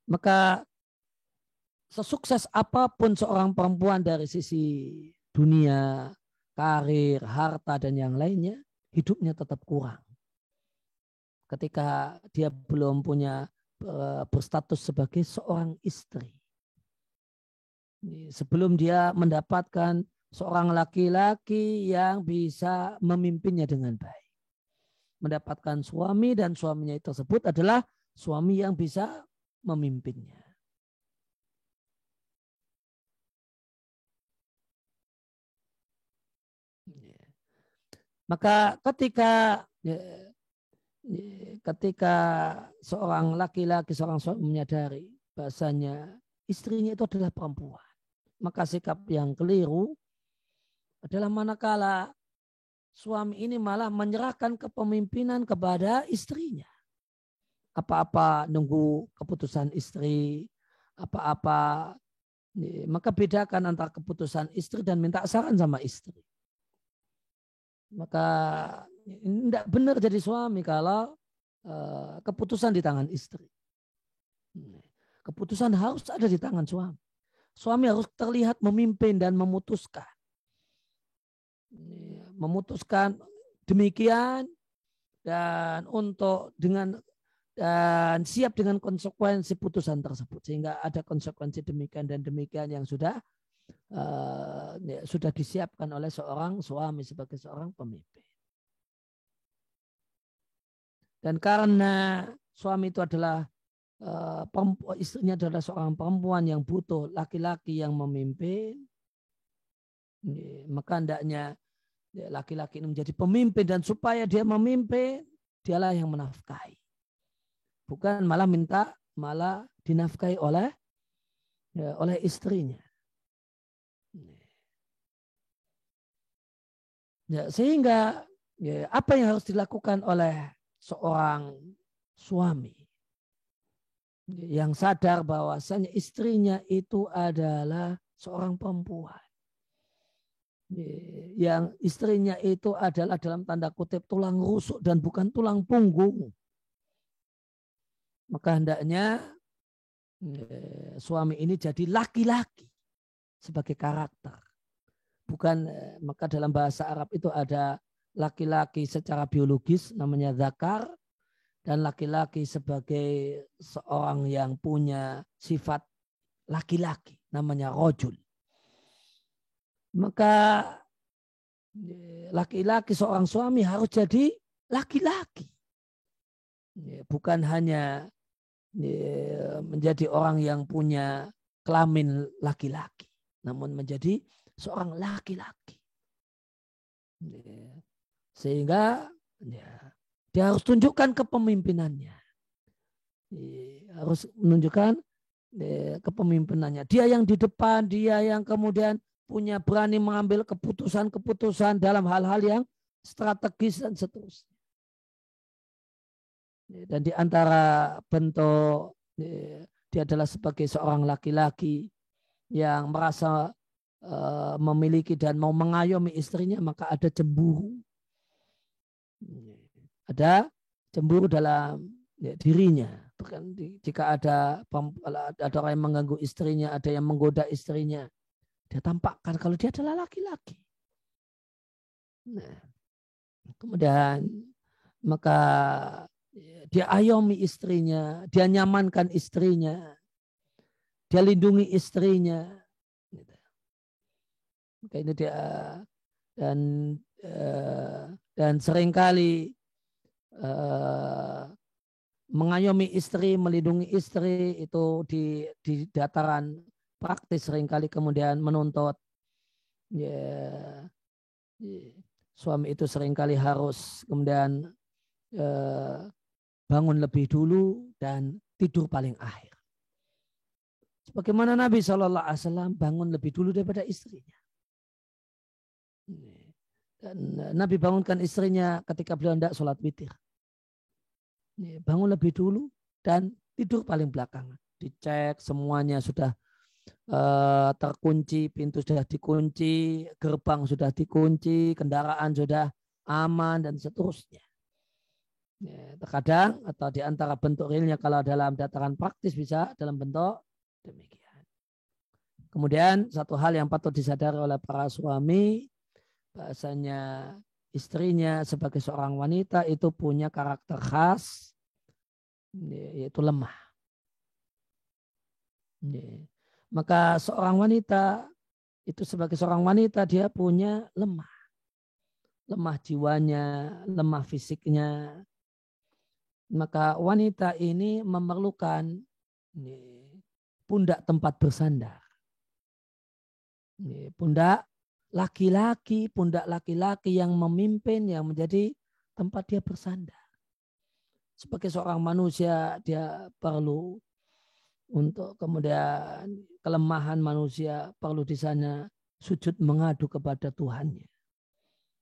[SPEAKER 2] Maka sesukses apapun seorang perempuan dari sisi dunia, karir, harta, dan yang lainnya, hidupnya tetap kurang. Ketika dia belum punya berstatus sebagai seorang istri. Sebelum dia mendapatkan seorang laki-laki yang bisa memimpinnya dengan baik. Mendapatkan suami dan suaminya tersebut adalah suami yang bisa memimpinnya. Maka ketika seorang laki-laki, seorang suami menyadari bahasanya istrinya itu adalah perempuan, maka sikap yang keliru adalah manakala suami ini malah menyerahkan kepemimpinan kepada istrinya. Apa-apa nunggu keputusan istri, apa-apa, maka bedakan antara keputusan istri dan minta saran sama istri. Maka tidak benar jadi suami kalau keputusan di tangan istri. Keputusan harus ada di tangan suami. Suami harus terlihat memimpin dan memutuskan. Memutuskan demikian dan siap dengan konsekuensi putusan tersebut, sehingga ada konsekuensi demikian dan demikian yang sudah disiapkan oleh seorang suami sebagai seorang pemimpin. Dan karena suami itu adalah istrinya adalah seorang perempuan yang butuh laki-laki yang memimpin, maka hendaknya laki-laki ini menjadi pemimpin, dan supaya dia memimpin, dialah yang menafkahi. Bukan malah dinafkahi oleh istrinya. Sehingga apa yang harus dilakukan oleh seorang suami yang sadar bahwasanya istrinya itu adalah seorang perempuan, yang istrinya itu adalah dalam tanda kutip tulang rusuk dan bukan tulang punggung, maka hendaknya suami ini jadi laki-laki sebagai karakter. Bukan, maka dalam bahasa Arab itu ada laki-laki secara biologis namanya zakar, dan laki-laki sebagai seorang yang punya sifat laki-laki namanya rajul. Maka laki-laki seorang suami harus jadi laki-laki. Bukan hanya menjadi orang yang punya kelamin laki-laki, namun menjadi seorang laki-laki. Sehingga dia harus tunjukkan kepemimpinannya. Harus menunjukkan kepemimpinannya. Dia yang di depan, dia yang kemudian punya berani mengambil keputusan-keputusan dalam hal-hal yang strategis dan seterusnya. Dan di antara bentuk dia adalah sebagai seorang laki-laki yang merasa memiliki dan mau mengayomi istrinya, maka ada cemburu. Ada cemburu dalam dirinya. Jika ada orang yang mengganggu istrinya, ada yang menggoda istrinya, dia tampakkan kalau dia adalah laki-laki. Nah, kemudian maka dia ayomi istrinya, dia nyamankan istrinya, dia lindungi istrinya. Maka ini dia dan seringkali mengayomi istri, melindungi istri itu di dataran praktis seringkali kemudian menuntut suami itu seringkali harus kemudian bangun lebih dulu dan tidur paling akhir. Sebagaimana Nabi SAW bangun lebih dulu daripada istrinya. Dan Nabi bangunkan istrinya ketika beliau hendak sholat witir. Bangun lebih dulu dan tidur paling belakangan. Dicek semuanya sudah terkunci, pintu sudah dikunci, gerbang sudah dikunci, kendaraan sudah aman dan seterusnya. Terkadang atau di antara bentuk realnya kalau dalam dataran praktis bisa dalam bentuk demikian. Kemudian satu hal yang patut disadari oleh para suami, bahasanya istrinya sebagai seorang wanita itu punya karakter khas, yaitu lemah. Maka seorang wanita itu sebagai seorang wanita dia punya lemah jiwanya, lemah fisiknya. Maka wanita ini memerlukan pundak tempat bersandar. Pundak laki-laki yang memimpin, yang menjadi tempat dia bersandar. Sebagai seorang manusia dia perlu untuk kemudian kelemahan manusia perlu di sana sujud mengadu kepada Tuhannya.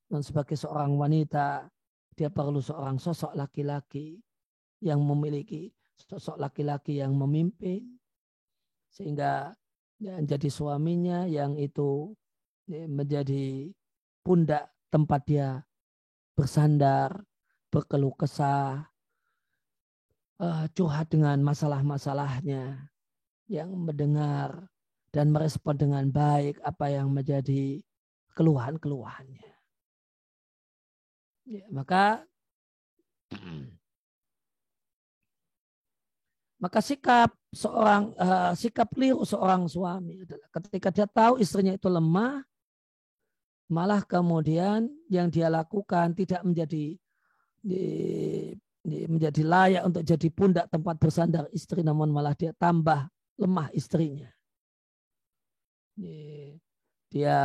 [SPEAKER 2] Dan sebagai seorang wanita dia perlu seorang sosok laki-laki yang memiliki sosok laki-laki yang memimpin sehingga menjadi suaminya yang itu menjadi pundak tempat dia bersandar, berkeluh kesah, curhat dengan masalah-masalahnya, yang mendengar dan merespon dengan baik apa yang menjadi keluhan-keluhannya. Ya, maka sikap keliru seorang suami adalah ketika dia tahu istrinya itu lemah, malah kemudian yang dia lakukan tidak menjadi layak untuk jadi pundak tempat bersandar istri, namun malah dia tambah lemah istrinya. Dia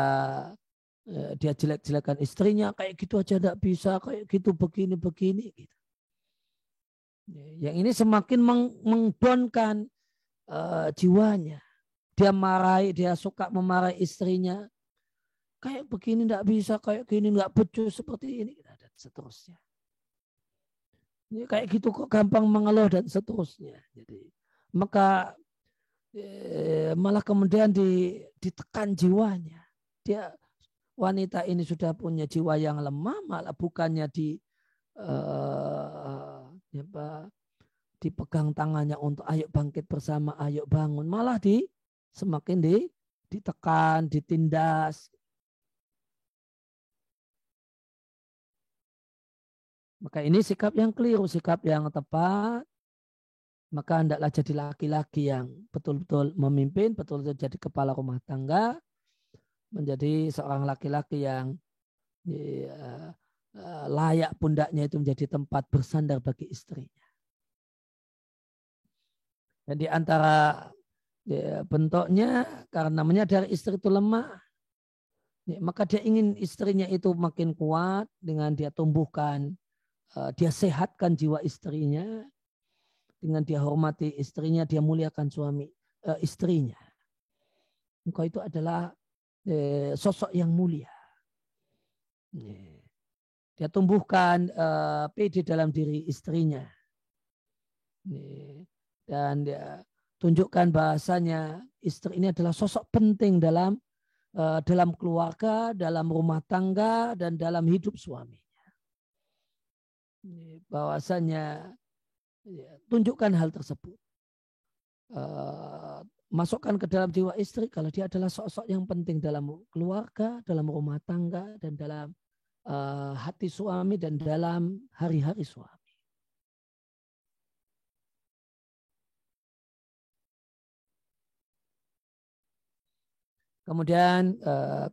[SPEAKER 2] dia jelek-jelekan istrinya, kayak gitu aja tidak bisa, kayak gitu begini-begini. Gitu. Yang ini semakin mengdonkan jiwanya. Dia marahi, dia suka memarahi istrinya. Kayak begini tidak bisa, kayak gini nggak becus seperti ini, dan seterusnya. Kayak gitu kok gampang mengeluh dan seterusnya. Jadi maka malah kemudian ditekan jiwanya. Dia wanita ini sudah punya jiwa yang lemah, malah bukannya dipegang tangannya untuk ayo bangkit bersama, ayo bangun, malah semakin ditekan, ditindas. Maka ini sikap yang keliru, sikap yang tepat. Maka hendaklah jadi laki-laki yang betul-betul memimpin, betul-betul jadi kepala rumah tangga, menjadi seorang laki-laki yang layak pundaknya itu menjadi tempat bersandar bagi istrinya. Dan di antara bentuknya, karena menyadari istri itu lemah, maka dia ingin istrinya itu makin kuat dengan dia tumbuhkan, dia sehatkan jiwa istrinya, dengan dia hormati istrinya, dia muliakan istrinya. Engkau itu adalah sosok yang mulia. Dia tumbuhkan pede dalam diri istrinya. Dan dia tunjukkan bahasanya istri ini adalah sosok penting dalam keluarga, dalam rumah tangga, dan dalam hidup suaminya. Bahwasanya tunjukkan hal tersebut. Masukkan ke dalam jiwa istri kalau dia adalah sosok yang penting dalam keluarga, dalam rumah tangga, dan dalam hati suami, dan dalam hari-hari suami. Kemudian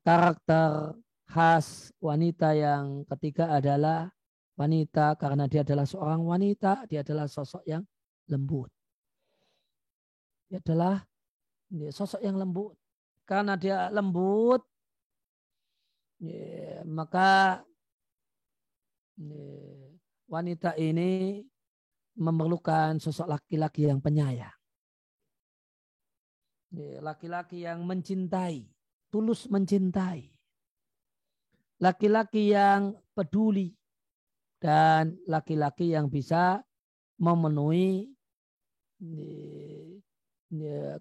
[SPEAKER 2] karakter khas wanita yang ketiga adalah wanita, karena dia adalah seorang wanita, dia adalah sosok yang lembut. Dia adalah sosok yang lembut. Karena dia lembut, maka wanita ini memerlukan sosok laki-laki yang penyayang. Laki-laki yang mencintai, tulus mencintai. Laki-laki yang peduli. Dan laki-laki yang bisa memenuhi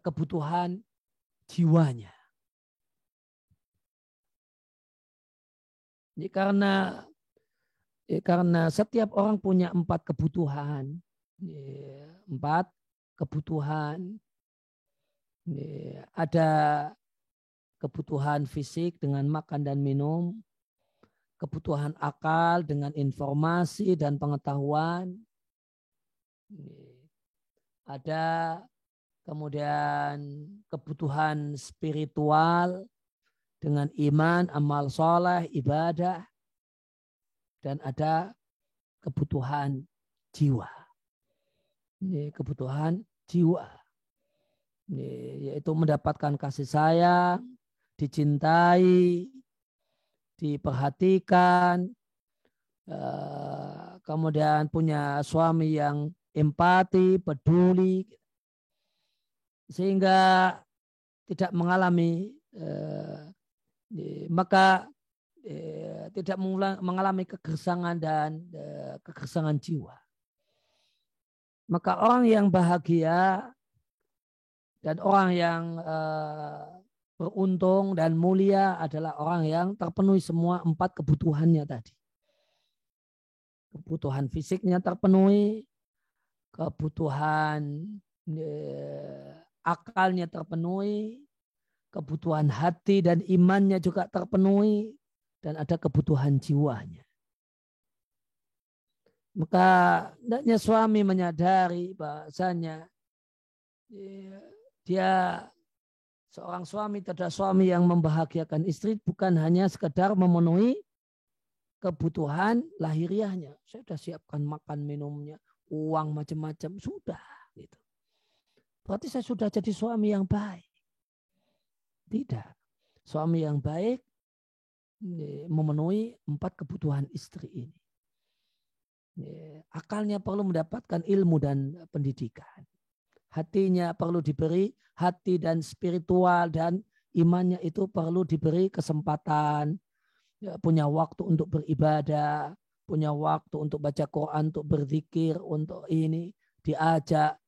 [SPEAKER 2] kebutuhan jiwanya. Karena setiap orang punya 4 kebutuhan. 4 kebutuhan. Ada kebutuhan fisik dengan makan dan minum, kebutuhan akal dengan informasi dan pengetahuan, ada kemudian kebutuhan spiritual dengan iman, amal soleh, ibadah, dan ada kebutuhan jiwa. Kebutuhan jiwa, yaitu mendapatkan kasih sayang, dicintai, diperhatikan, kemudian punya suami yang empati, peduli, sehingga tidak mengalami tidak mengalami kegersangan dan kegersangan jiwa. Maka orang yang bahagia dan orang yang beruntung dan mulia adalah orang yang terpenuhi semua 4 kebutuhannya tadi. Kebutuhan fisiknya terpenuhi, kebutuhan akalnya terpenuhi, kebutuhan hati dan imannya juga terpenuhi, dan ada kebutuhan jiwanya. Maka hendaknya suami menyadari bahasanya dia seorang suami, adalah suami yang membahagiakan istri, bukan hanya sekedar memenuhi kebutuhan lahiriahnya. Saya sudah siapkan makan minumnya, uang macam-macam, sudah. Gitu. Berarti saya sudah jadi suami yang baik. Tidak. Suami yang baik memenuhi 4 kebutuhan istri ini. Akalnya perlu mendapatkan ilmu dan pendidikan. Hatinya perlu diberi hati dan spiritual, dan imannya itu perlu diberi kesempatan, punya waktu untuk beribadah, punya waktu untuk baca Quran, untuk berzikir, untuk ini diajak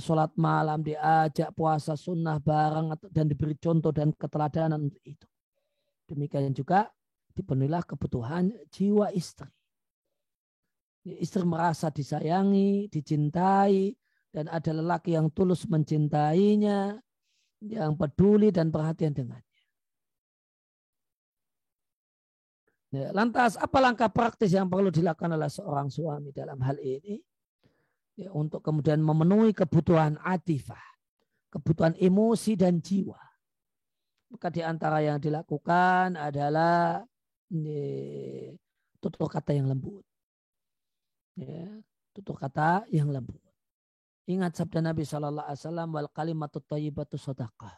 [SPEAKER 2] sholat malam, diajak puasa sunnah bareng, dan diberi contoh dan keteladanan untuk itu. Demikian juga dipenuhilah kebutuhan jiwa istri. Istri merasa disayangi, dicintai, dan ada lelaki yang tulus mencintainya, yang peduli dan perhatian dengannya. Lantas apa langkah praktis yang perlu dilakukan oleh seorang suami dalam hal ini? Untuk kemudian memenuhi kebutuhan atifah, kebutuhan emosi dan jiwa. Maka di antara yang dilakukan adalah tutur kata yang lembut. Tutur kata yang lembut. Ingat sabda Nabi SAW, wal kalimatut thayyibatu shadaqah.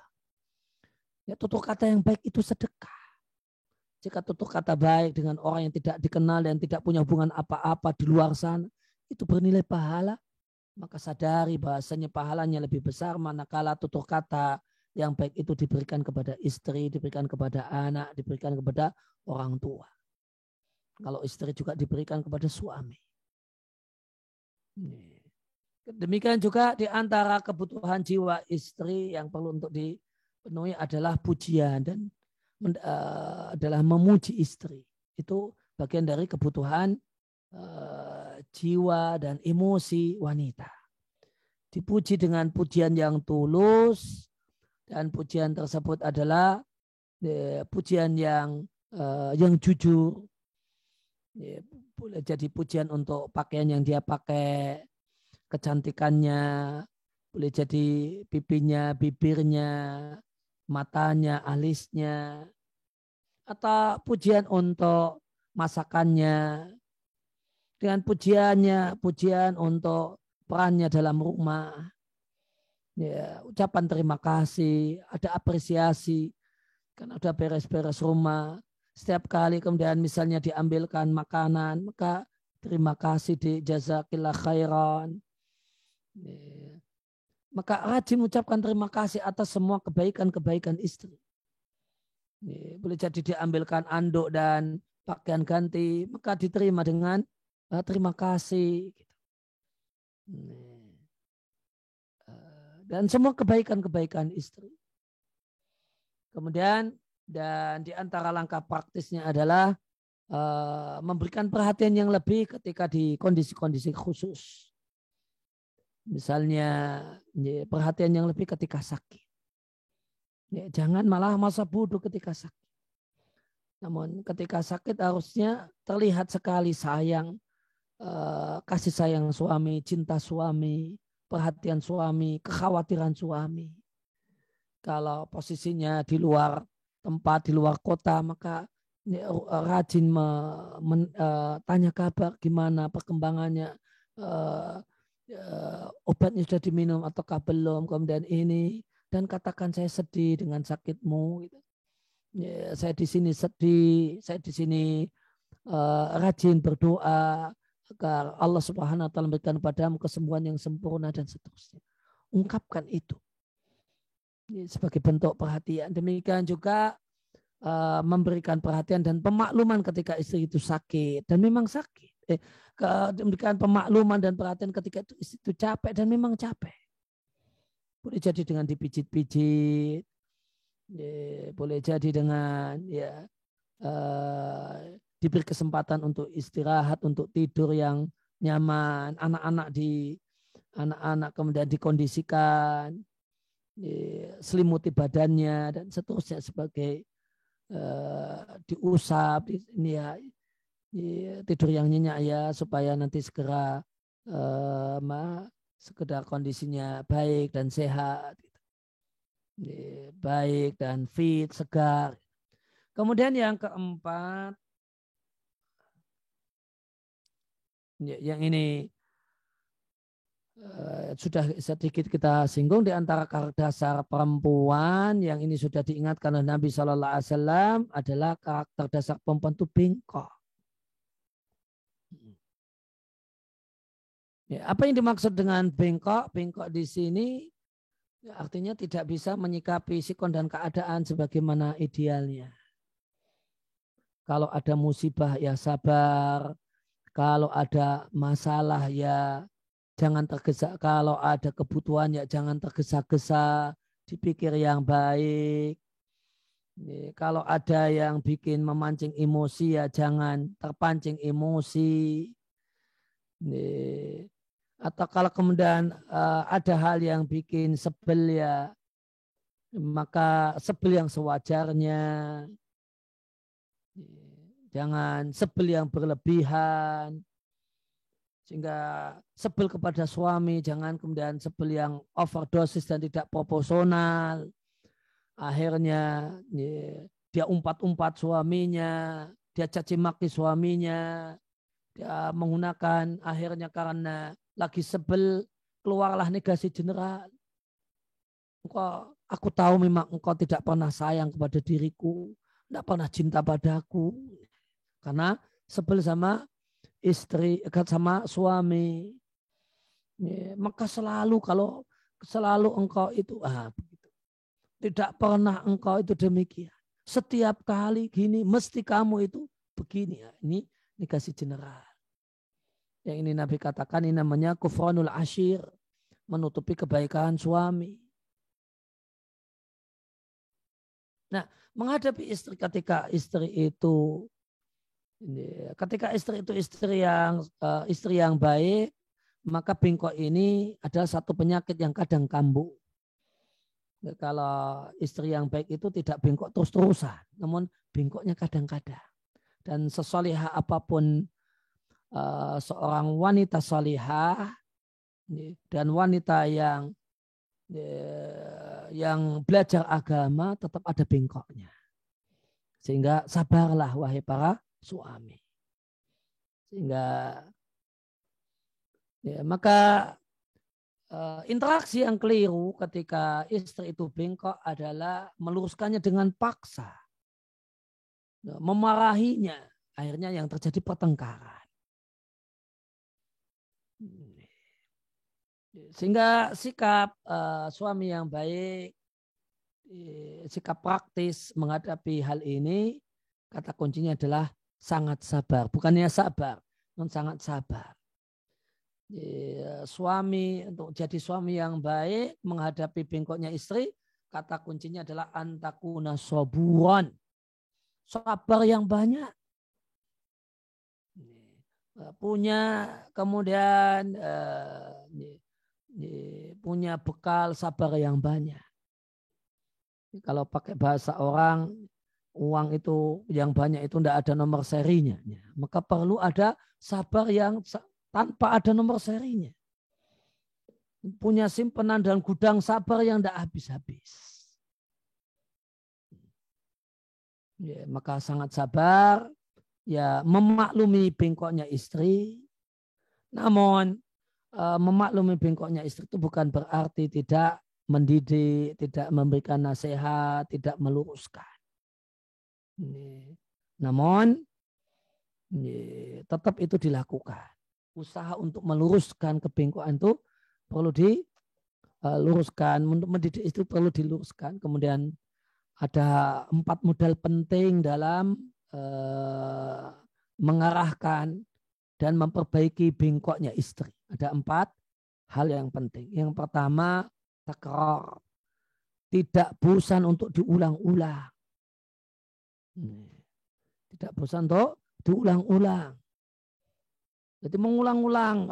[SPEAKER 2] Tutur kata yang baik itu sedekah. Jika tutur kata baik dengan orang yang tidak dikenal dan tidak punya hubungan apa-apa di luar sana, itu bernilai pahala. Maka sadari bahasanya pahalanya lebih besar manakala tutur kata yang baik itu diberikan kepada istri, diberikan kepada anak, diberikan kepada orang tua. Kalau istri juga diberikan kepada suami. Demikian juga di antara kebutuhan jiwa istri yang perlu untuk dipenuhi adalah pujian dan adalah memuji istri. Itu bagian dari kebutuhan jiwa dan emosi wanita. Dipuji dengan pujian yang tulus, dan pujian tersebut adalah pujian yang jujur. Boleh jadi pujian untuk pakaian yang dia pakai, kecantikannya, boleh jadi pipinya, bibirnya, matanya, alisnya, atau pujian untuk masakannya, dengan pujian untuk perannya dalam rumah, ucapan terima kasih, ada apresiasi karena udah beres-beres rumah. Setiap kali kemudian misalnya diambilkan makanan, maka terima kasih, di jazakillah khairan. Maka rajin mengucapkan terima kasih atas semua kebaikan-kebaikan istri. Boleh jadi diambilkan anduk dan pakaian ganti, maka diterima dengan terima kasih. Dan semua kebaikan-kebaikan istri. Kemudian dan di antara langkah praktisnya adalah memberikan perhatian yang lebih ketika di kondisi-kondisi khusus. Misalnya perhatian yang lebih ketika sakit. Jangan malah masa bodoh ketika sakit. Namun ketika sakit harusnya terlihat sekali sayang, kasih sayang suami, cinta suami, perhatian suami, kekhawatiran suami. Kalau posisinya di luar tempat, di luar kota, maka rajin tanya kabar gimana perkembangannya, obatnya sudah diminum ataukah belum, kemudian ini, dan katakan saya sedih dengan sakitmu. Gitu. Saya di sini sedih, saya di sini rajin berdoa agar Allah Subhanahu wa taala memberikan padamu kesembuhan yang sempurna dan seterusnya. Ungkapkan itu sebagai bentuk perhatian. Demikian juga memberikan perhatian dan pemakluman ketika istri itu sakit dan memang sakit. Memberikan pemakluman dan perhatian ketika istri itu capek dan memang capek. Boleh jadi dengan dipijit-pijit, boleh jadi dengan diberi kesempatan untuk istirahat, untuk tidur yang nyaman, anak-anak kemudian dikondisikan, selimuti badannya dan seterusnya sebagai diusap, tidur yang nyenyak ya, supaya nanti segera sekedar kondisinya baik dan sehat, baik dan fit, segar. Kemudian yang keempat, yang ini sudah sedikit kita singgung di antara karakter dasar perempuan yang ini sudah diingatkan oleh Nabi Shallallahu Alaihi Wasallam adalah karakter dasar perempuan itu bengkok. Ya, apa yang dimaksud dengan bengkok? Bengkok di sini artinya tidak bisa menyikapi sikon dan keadaan sebagaimana idealnya. Kalau ada musibah ya sabar, kalau ada masalah ya jangan tergesa, kalau ada kebutuhan ya jangan tergesa-gesa, dipikir yang baik. Kalau ada yang bikin memancing emosi ya jangan terpancing emosi. Atau kalau kemudian ada hal yang bikin sebel ya maka sebel yang sewajarnya. Jangan sebel yang berlebihan. Sehingga sebel kepada suami, jangan kemudian sebel yang overdosis dan tidak proporsional. Akhirnya dia umpat-umpat suaminya, dia caci maki suaminya, dia menggunakan akhirnya karena lagi sebel keluarlah negasi general. Aku tahu memang engkau tidak pernah sayang kepada diriku, tidak pernah cinta padaku, karena sebel sama istri, sama suami. Ya, maka selalu engkau itu begitu. Tidak pernah engkau itu demikian. Setiap kali gini mesti kamu itu begini. Ya, ini kasih general. Yang ini Nabi katakan ini namanya kufranul ashir, menutupi kebaikan suami. Nah, menghadapi istri ketika istri itu istri yang baik, maka bengkok ini adalah satu penyakit yang kadang kambuh. Kalau istri yang baik itu tidak bengkok terus-terusan, namun bengkoknya kadang-kadang. Dan sesolihah apapun seorang wanita solihah dan wanita yang belajar agama tetap ada bengkoknya. Sehingga sabarlah wahai para suami. Sehingga maka interaksi yang keliru ketika istri itu bengkok adalah meluruskannya dengan paksa. Memarahinya. Akhirnya yang terjadi pertengkaran. Sehingga sikap suami yang baik, sikap praktis menghadapi hal ini, kata kuncinya adalah sangat sabar. Bukannya sabar, namun sangat sabar. Suami, untuk jadi suami yang baik menghadapi bengkoknya istri, kata kuncinya adalah antakuna soburon. Sabar yang banyak. Punya kemudian punya bekal sabar yang banyak. Kalau pakai bahasa orang, uang itu yang banyak itu tidak ada nomor serinya. Maka perlu ada sabar yang tanpa ada nomor serinya. Punya simpanan dan gudang sabar yang tidak habis-habis. Ya, maka sangat sabar, ya memaklumi bengkoknya istri. Namun memaklumi bengkoknya istri itu bukan berarti tidak mendidik, tidak memberikan nasihat, tidak meluruskan. Namun tetap itu dilakukan. Usaha untuk meluruskan kebengkokan itu perlu diluruskan. Untuk mendidik itu perlu diluruskan. Kemudian ada 4 modal penting dalam mengarahkan dan memperbaiki bengkoknya istri. Ada 4 hal yang penting. Yang pertama, takrar. Tidak bosan untuk diulang-ulang. Tidak bosan untuk diulang-ulang. Jadi mengulang-ulang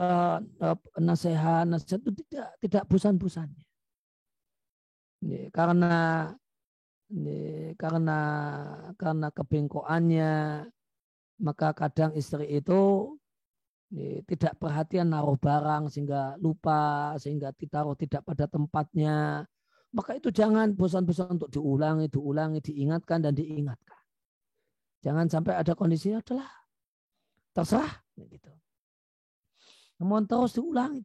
[SPEAKER 2] nasihat itu tidak bosan-bosannya. Karena kebengkokannya, maka kadang istri itu tidak perhatian naruh barang sehingga lupa, sehingga ditaruh tidak pada tempatnya. Maka itu jangan bosan-bosan untuk diulangi, diingatkan dan diingatkan. Jangan sampai ada kondisinya adalah terserah gitu. Namun terus diulangi.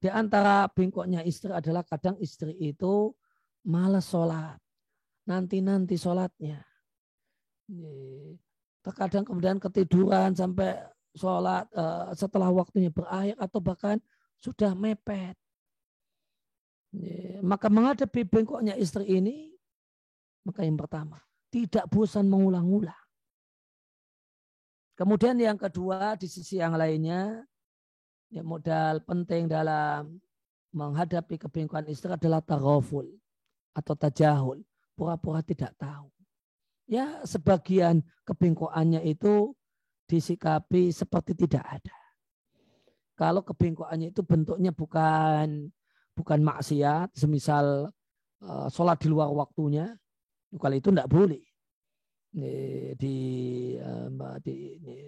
[SPEAKER 2] di antara bengkoknya istri adalah kadang istri itu malas sholat. Nanti sholatnya. Terkadang kemudian ketiduran sampai sholat setelah waktunya berakhir atau bahkan sudah mepet. Maka menghadapi bengkoknya istri ini, maka yang pertama, tidak bosan mengulang-ulang. Kemudian yang kedua, di sisi yang lainnya, ya modal penting dalam menghadapi kebengkokan istri adalah taghaful atau tajahul, pura-pura tidak tahu. Ya, sebagian kebengkokannya itu disikapi seperti tidak ada. Kalau kebengkokannya itu bentuknya bukan maksiat, semisal sholat di luar waktunya, kalau itu tidak boleh.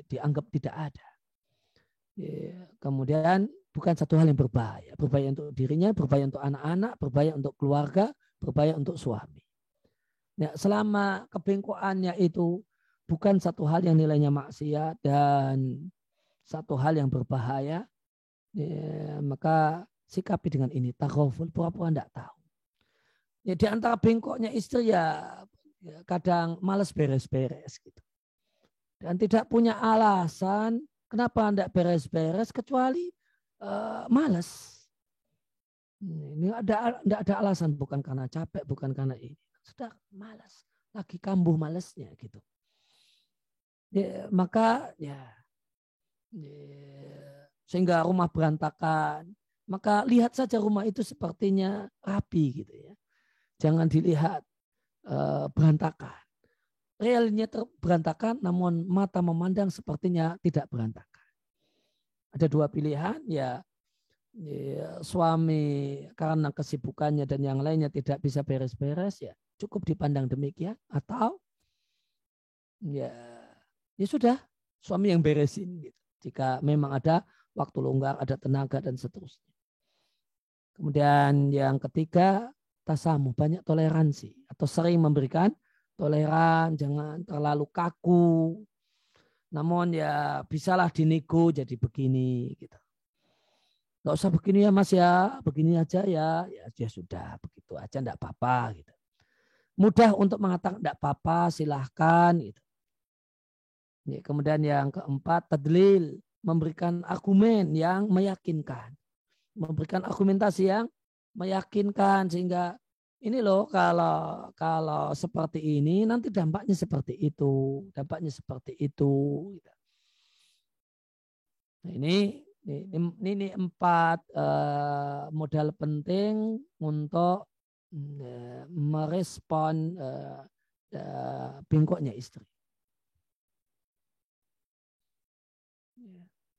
[SPEAKER 2] Dianggap tidak ada. Kemudian bukan satu hal yang berbahaya. Berbahaya untuk dirinya, berbahaya untuk anak-anak, berbahaya untuk keluarga, berbahaya untuk suami. Ya, selama kebengkokannya itu bukan satu hal yang nilainya maksiat dan satu hal yang berbahaya, ya, maka sikapi dengan ini, taghaful, pura-pura tidak tahu. Ya, di antara bengkoknya istri ya kadang malas beres-beres gitu. Dan tidak punya alasan kenapa tidak beres-beres kecuali malas. Ini tidak ada alasan, bukan karena capek, bukan karena ini. Sudah malas, lagi kambuh malasnya gitu. Ya, maka sehingga rumah berantakan. Maka lihat saja rumah itu sepertinya rapi gitu ya. Jangan dilihat berantakan. Realnya berantakan, namun mata memandang sepertinya tidak berantakan. Ada dua pilihan, ya suami karena kesibukannya dan yang lainnya tidak bisa beres-beres, ya cukup dipandang demikian, atau ya sudah suami yang beresin gitu. Jika memang ada waktu longgar, ada tenaga dan seterusnya. Kemudian yang ketiga, tasamuh, banyak toleransi atau sering memberikan toleran, jangan terlalu kaku. Namun ya bisalah dinego jadi begini gitu. Nggak usah begini ya Mas ya, begini aja ya. Ya sudah, begitu aja enggak apa-apa gitu. Mudah untuk mengatakan enggak apa-apa, silahkan gitu. Ya, kemudian yang keempat, tadlil, memberikan argumen yang meyakinkan. Memberikan argumentasi yang meyakinkan sehingga ini loh kalau seperti ini nanti dampaknya seperti itu, dampaknya seperti itu. Nah, ini 4 modal penting untuk merespon bengkoknya istri.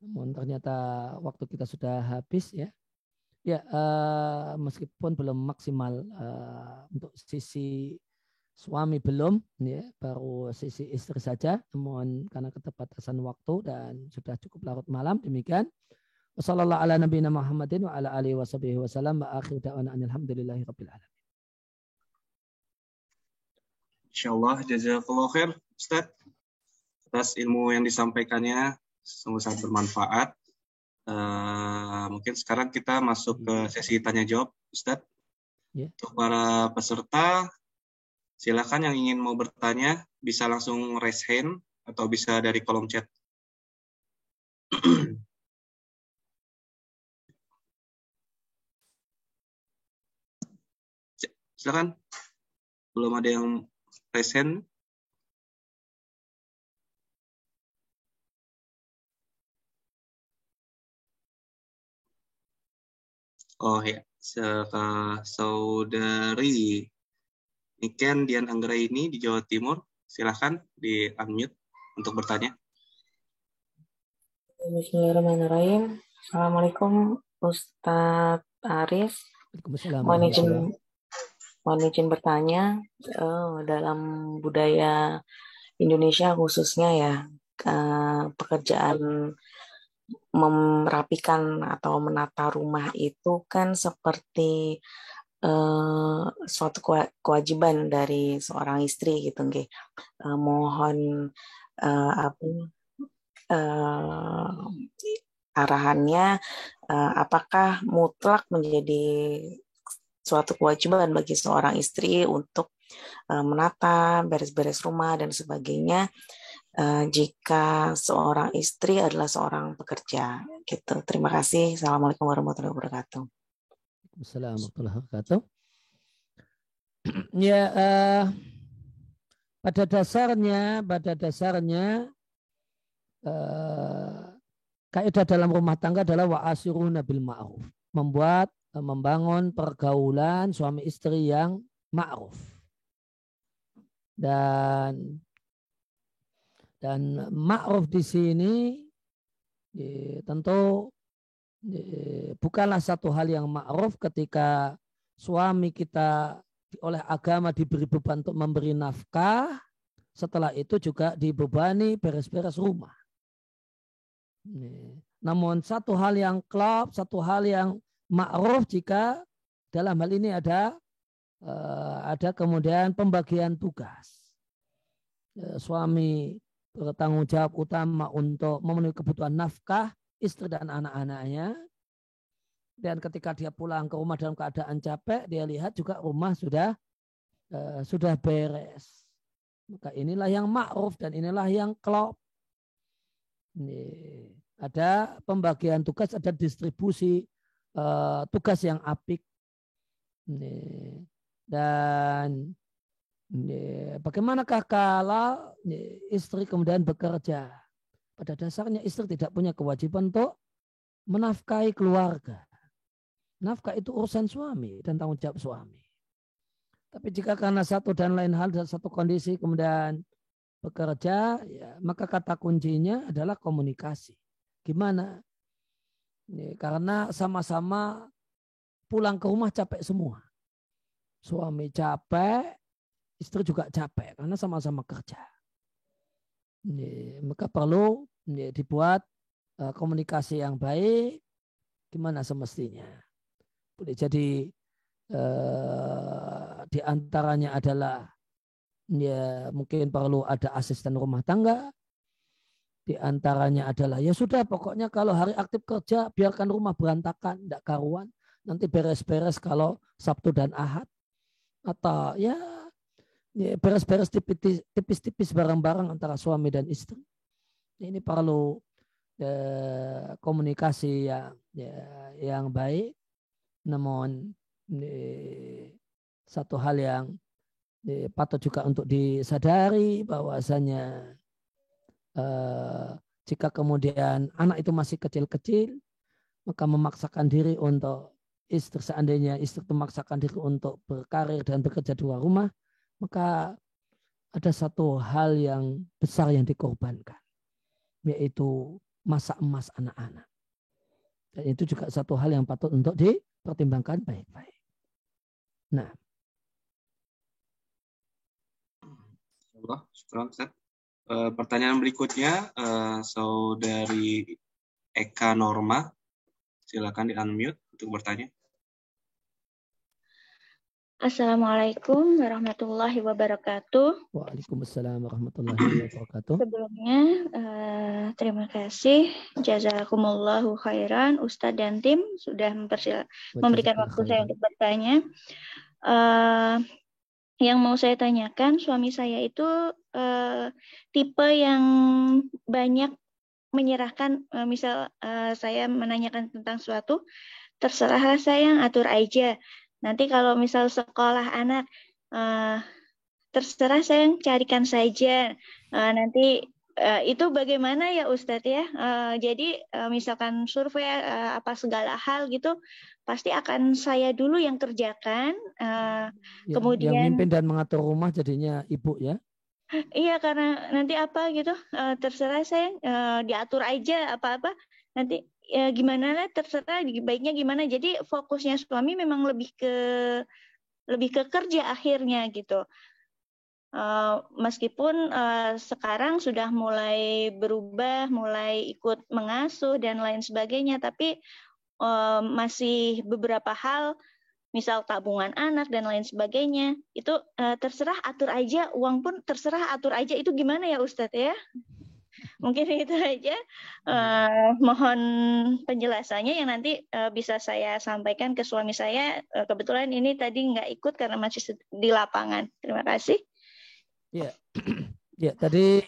[SPEAKER 2] Namun ternyata waktu kita sudah habis ya. Ya, meskipun belum maksimal untuk sisi suami belum, ya, baru sisi istri saja. Namun karena keterbatasan waktu dan sudah cukup larut malam, demikian. Wassallallahu ala nabiyina Muhammadin wa ala alihi washabihi wasallam wa akhir da'wana alhamdulillahi rabbil alamin.
[SPEAKER 1] Insyaallah, jazakallahu khair Ustaz atas ilmu yang disampaikannya, sungguh sangat bermanfaat. Mungkin sekarang kita masuk ke sesi tanya jawab, Ustadz. Yeah. Untuk para peserta, silakan yang ingin mau bertanya bisa langsung raise hand atau bisa dari kolom chat. Silakan. Belum ada yang raise hand. Oh ya, saudari Niken Dian Anggraini di Jawa Timur, silahkan di unmute untuk bertanya.
[SPEAKER 3] Bismillahirrahmanirrahim. Assalamualaikum Ustadz Aris. Mohon izin bertanya, dalam budaya Indonesia khususnya ya, pekerjaan merapikan atau menata rumah itu kan seperti suatu kewajiban dari seorang istri gitu, nggih. Mohon arahannya apakah mutlak menjadi suatu kewajiban bagi seorang istri untuk menata, beres-beres rumah dan sebagainya jika seorang istri adalah seorang pekerja gitu. Terima kasih. Assalamualaikum warahmatullahi wabarakatuh.
[SPEAKER 2] Assalamualaikum warahmatullahi wabarakatuh. Ya, pada dasarnya kaidah dalam rumah tangga adalah wa'asiruna bil ma'ruf, membangun pergaulan suami istri yang ma'ruf. Dan ma'ruf di sini tentu bukanlah satu hal yang ma'ruf ketika suami kita oleh agama diberi beban untuk memberi nafkah, setelah itu juga dibebani beres-beres rumah. Namun satu hal yang klop, satu hal yang ma'ruf jika dalam hal ini ada kemudian pembagian tugas. Suami bertanggung jawab utama untuk memenuhi kebutuhan nafkah istri dan anak-anaknya. Dan ketika dia pulang ke rumah dalam keadaan capek, dia lihat juga rumah sudah beres. Maka inilah yang ma'ruf dan inilah yang klop. Ada pembagian tugas, ada distribusi tugas yang apik. Dan bagaimanakah kalau istri kemudian bekerja? Pada dasarnya istri tidak punya kewajiban untuk menafkahi keluarga. Nafkah itu urusan suami dan tanggung jawab suami. Tapi jika karena satu dan lain hal dan satu kondisi kemudian bekerja, ya, maka kata kuncinya adalah komunikasi. Gimana? Karena sama-sama pulang ke rumah capek semua. Suami capek, istri juga capek karena sama-sama kerja. Maka perlu dibuat komunikasi yang baik, gimana semestinya. Boleh jadi di antaranya adalah ya mungkin perlu ada asisten rumah tangga. Di antaranya adalah ya sudah pokoknya kalau hari aktif kerja biarkan rumah berantakan, tidak karuan. Nanti beres-beres kalau Sabtu dan Ahad. Atau ya beres-beres tipis-tipis bareng-bareng antara suami dan istri. Ini perlu komunikasi yang baik. Namun satu hal yang patut juga untuk disadari bahwasanya jika kemudian anak itu masih kecil-kecil, maka memaksakan diri untuk istri, seandainya istri memaksakan diri untuk berkarir dan bekerja di luar rumah, maka ada satu hal yang besar yang dikorbankan, yaitu masa emas anak-anak. Dan itu juga satu hal yang patut untuk dipertimbangkan baik-baik. Nah.
[SPEAKER 1] Pertanyaan berikutnya, saudari Eka Norma, silakan di-unmute untuk bertanya.
[SPEAKER 4] Assalamualaikum warahmatullahi wabarakatuh.
[SPEAKER 2] Waalaikumsalam warahmatullahi wabarakatuh.
[SPEAKER 4] Sebelumnya, terima kasih jazakumullahu khairan Ustadz dan tim sudah memberikan waktu saya untuk bertanya. Yang mau saya tanyakan, suami saya itu tipe yang banyak menyerahkan, misal saya menanyakan tentang suatu, terserahlah sayang, atur aja. Nanti kalau misal sekolah anak, terserah sayang, carikan saja. Nanti itu bagaimana ya Ustadz ya? Jadi misalkan survei apa segala hal gitu, pasti akan saya dulu yang kerjakan. Kemudian
[SPEAKER 2] yang mimpin dan mengatur rumah jadinya ibu ya?
[SPEAKER 4] Iya, karena nanti apa gitu, terserah sayang, diatur aja apa-apa. Nanti gimana lah, terserah baiknya gimana. Jadi fokusnya suami memang lebih ke kerja akhirnya gitu. Meskipun sekarang sudah mulai berubah, mulai ikut mengasuh dan lain sebagainya, tapi masih beberapa hal, misal tabungan anak dan lain sebagainya, itu terserah atur aja, uang pun terserah atur aja. Itu gimana ya Ustadz ya? Mungkin itu aja. Mohon penjelasannya yang nanti bisa saya sampaikan ke suami saya. Kebetulan ini tadi nggak ikut karena masih di lapangan. Terima kasih.
[SPEAKER 2] Ya, ya tadi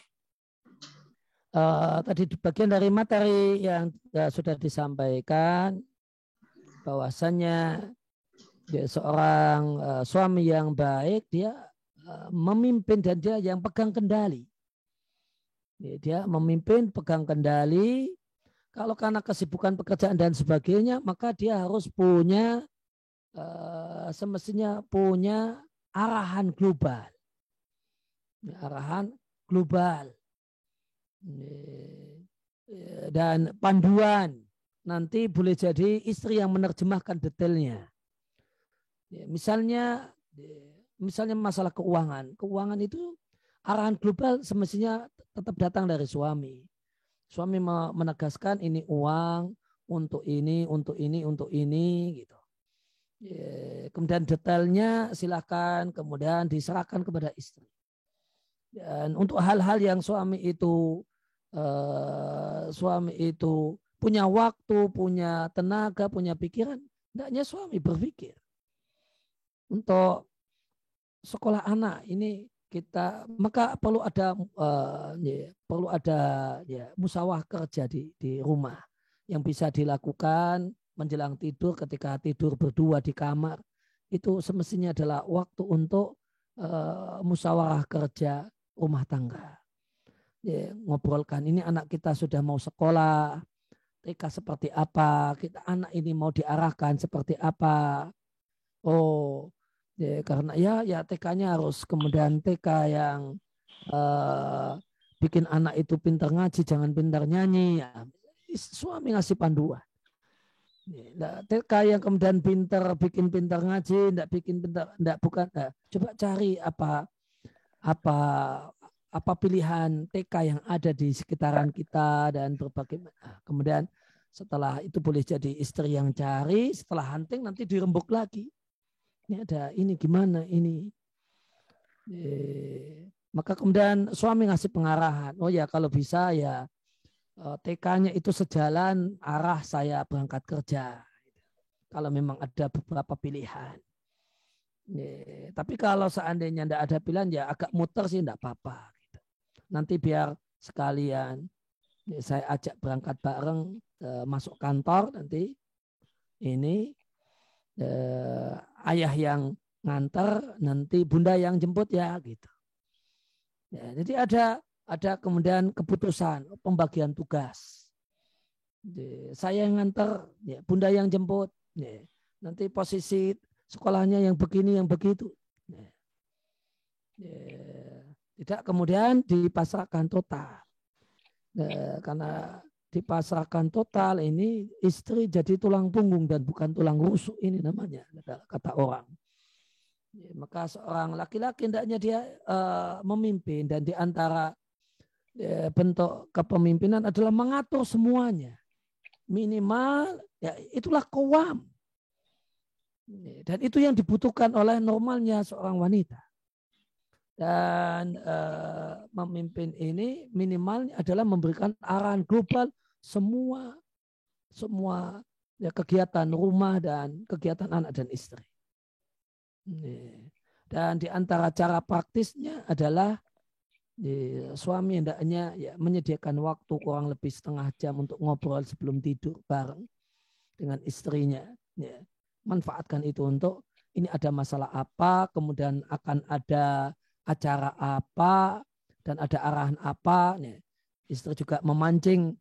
[SPEAKER 2] bagian dari materi yang sudah disampaikan bahwasannya seorang suami yang baik dia memimpin dan dia yang pegang kendali. Dia memimpin, pegang kendali. Kalau karena kesibukan pekerjaan dan sebagainya, maka dia harus punya semestinya punya arahan global. Arahan global. Dan panduan. Nanti boleh jadi istri yang menerjemahkan detailnya. Misalnya masalah keuangan. Keuangan itu arahan global semestinya tetap datang dari suami. Suami menegaskan ini uang untuk ini, untuk ini, untuk ini, gitu. Kemudian detailnya silakan kemudian diserahkan kepada istri. Dan untuk hal-hal yang suami itu punya waktu, punya tenaga, punya pikiran, hendaknya suami berpikir untuk sekolah anak ini. Maka perlu ada musyawarah kerja di rumah yang bisa dilakukan menjelang tidur, ketika tidur berdua di kamar. Itu semestinya adalah waktu untuk musyawarah kerja rumah tangga. Ngobrolkan ini anak kita sudah mau sekolah, TK seperti apa, anak ini mau diarahkan seperti apa. Karena ya TK-nya harus kemudian TK yang bikin anak itu pintar ngaji, jangan pintar nyanyi. Ya, suami ngasih panduan. TK yang kemudian bikin pintar ngaji, coba cari apa pilihan TK yang ada di sekitaran kita dan berbagai. Kemudian setelah itu boleh jadi istri yang cari, setelah hunting nanti dirembuk lagi. Ini ada ini gimana ini. Maka kemudian suami ngasih pengarahan. Oh ya kalau bisa ya TK-nya itu sejalan arah saya berangkat kerja. Kalau memang ada beberapa pilihan. Tapi kalau seandainya tidak ada pilihan ya agak muter sih tidak apa-apa. Nanti biar sekalian saya ajak berangkat bareng masuk kantor nanti ini. Ayah yang nganter, nanti bunda yang jemput ya gitu. Ya, jadi ada kemudian keputusan pembagian tugas. Saya yang nganter, ya, bunda yang jemput. Ya, nanti posisi sekolahnya yang begini yang begitu. Ya, tidak kemudian dipasrahkan total. Karena dipasrahkan total ini istri jadi tulang punggung dan bukan tulang rusuk ini namanya kata orang. Maka seorang laki-laki hendaknya dia memimpin dan diantara bentuk kepemimpinan adalah mengatur semuanya. Minimal ya itulah qawwam. Dan itu yang dibutuhkan oleh normalnya seorang wanita. Dan memimpin ini minimalnya adalah memberikan arahan global semua ya, kegiatan rumah dan kegiatan anak dan istri. Dan di antara cara praktisnya adalah suami hendaknya ya, menyediakan waktu kurang lebih setengah jam untuk ngobrol sebelum tidur bareng dengan istrinya. Ya, manfaatkan itu untuk ini ada masalah apa, kemudian akan ada acara apa, dan ada arahan apa. Ya, istri juga memancing.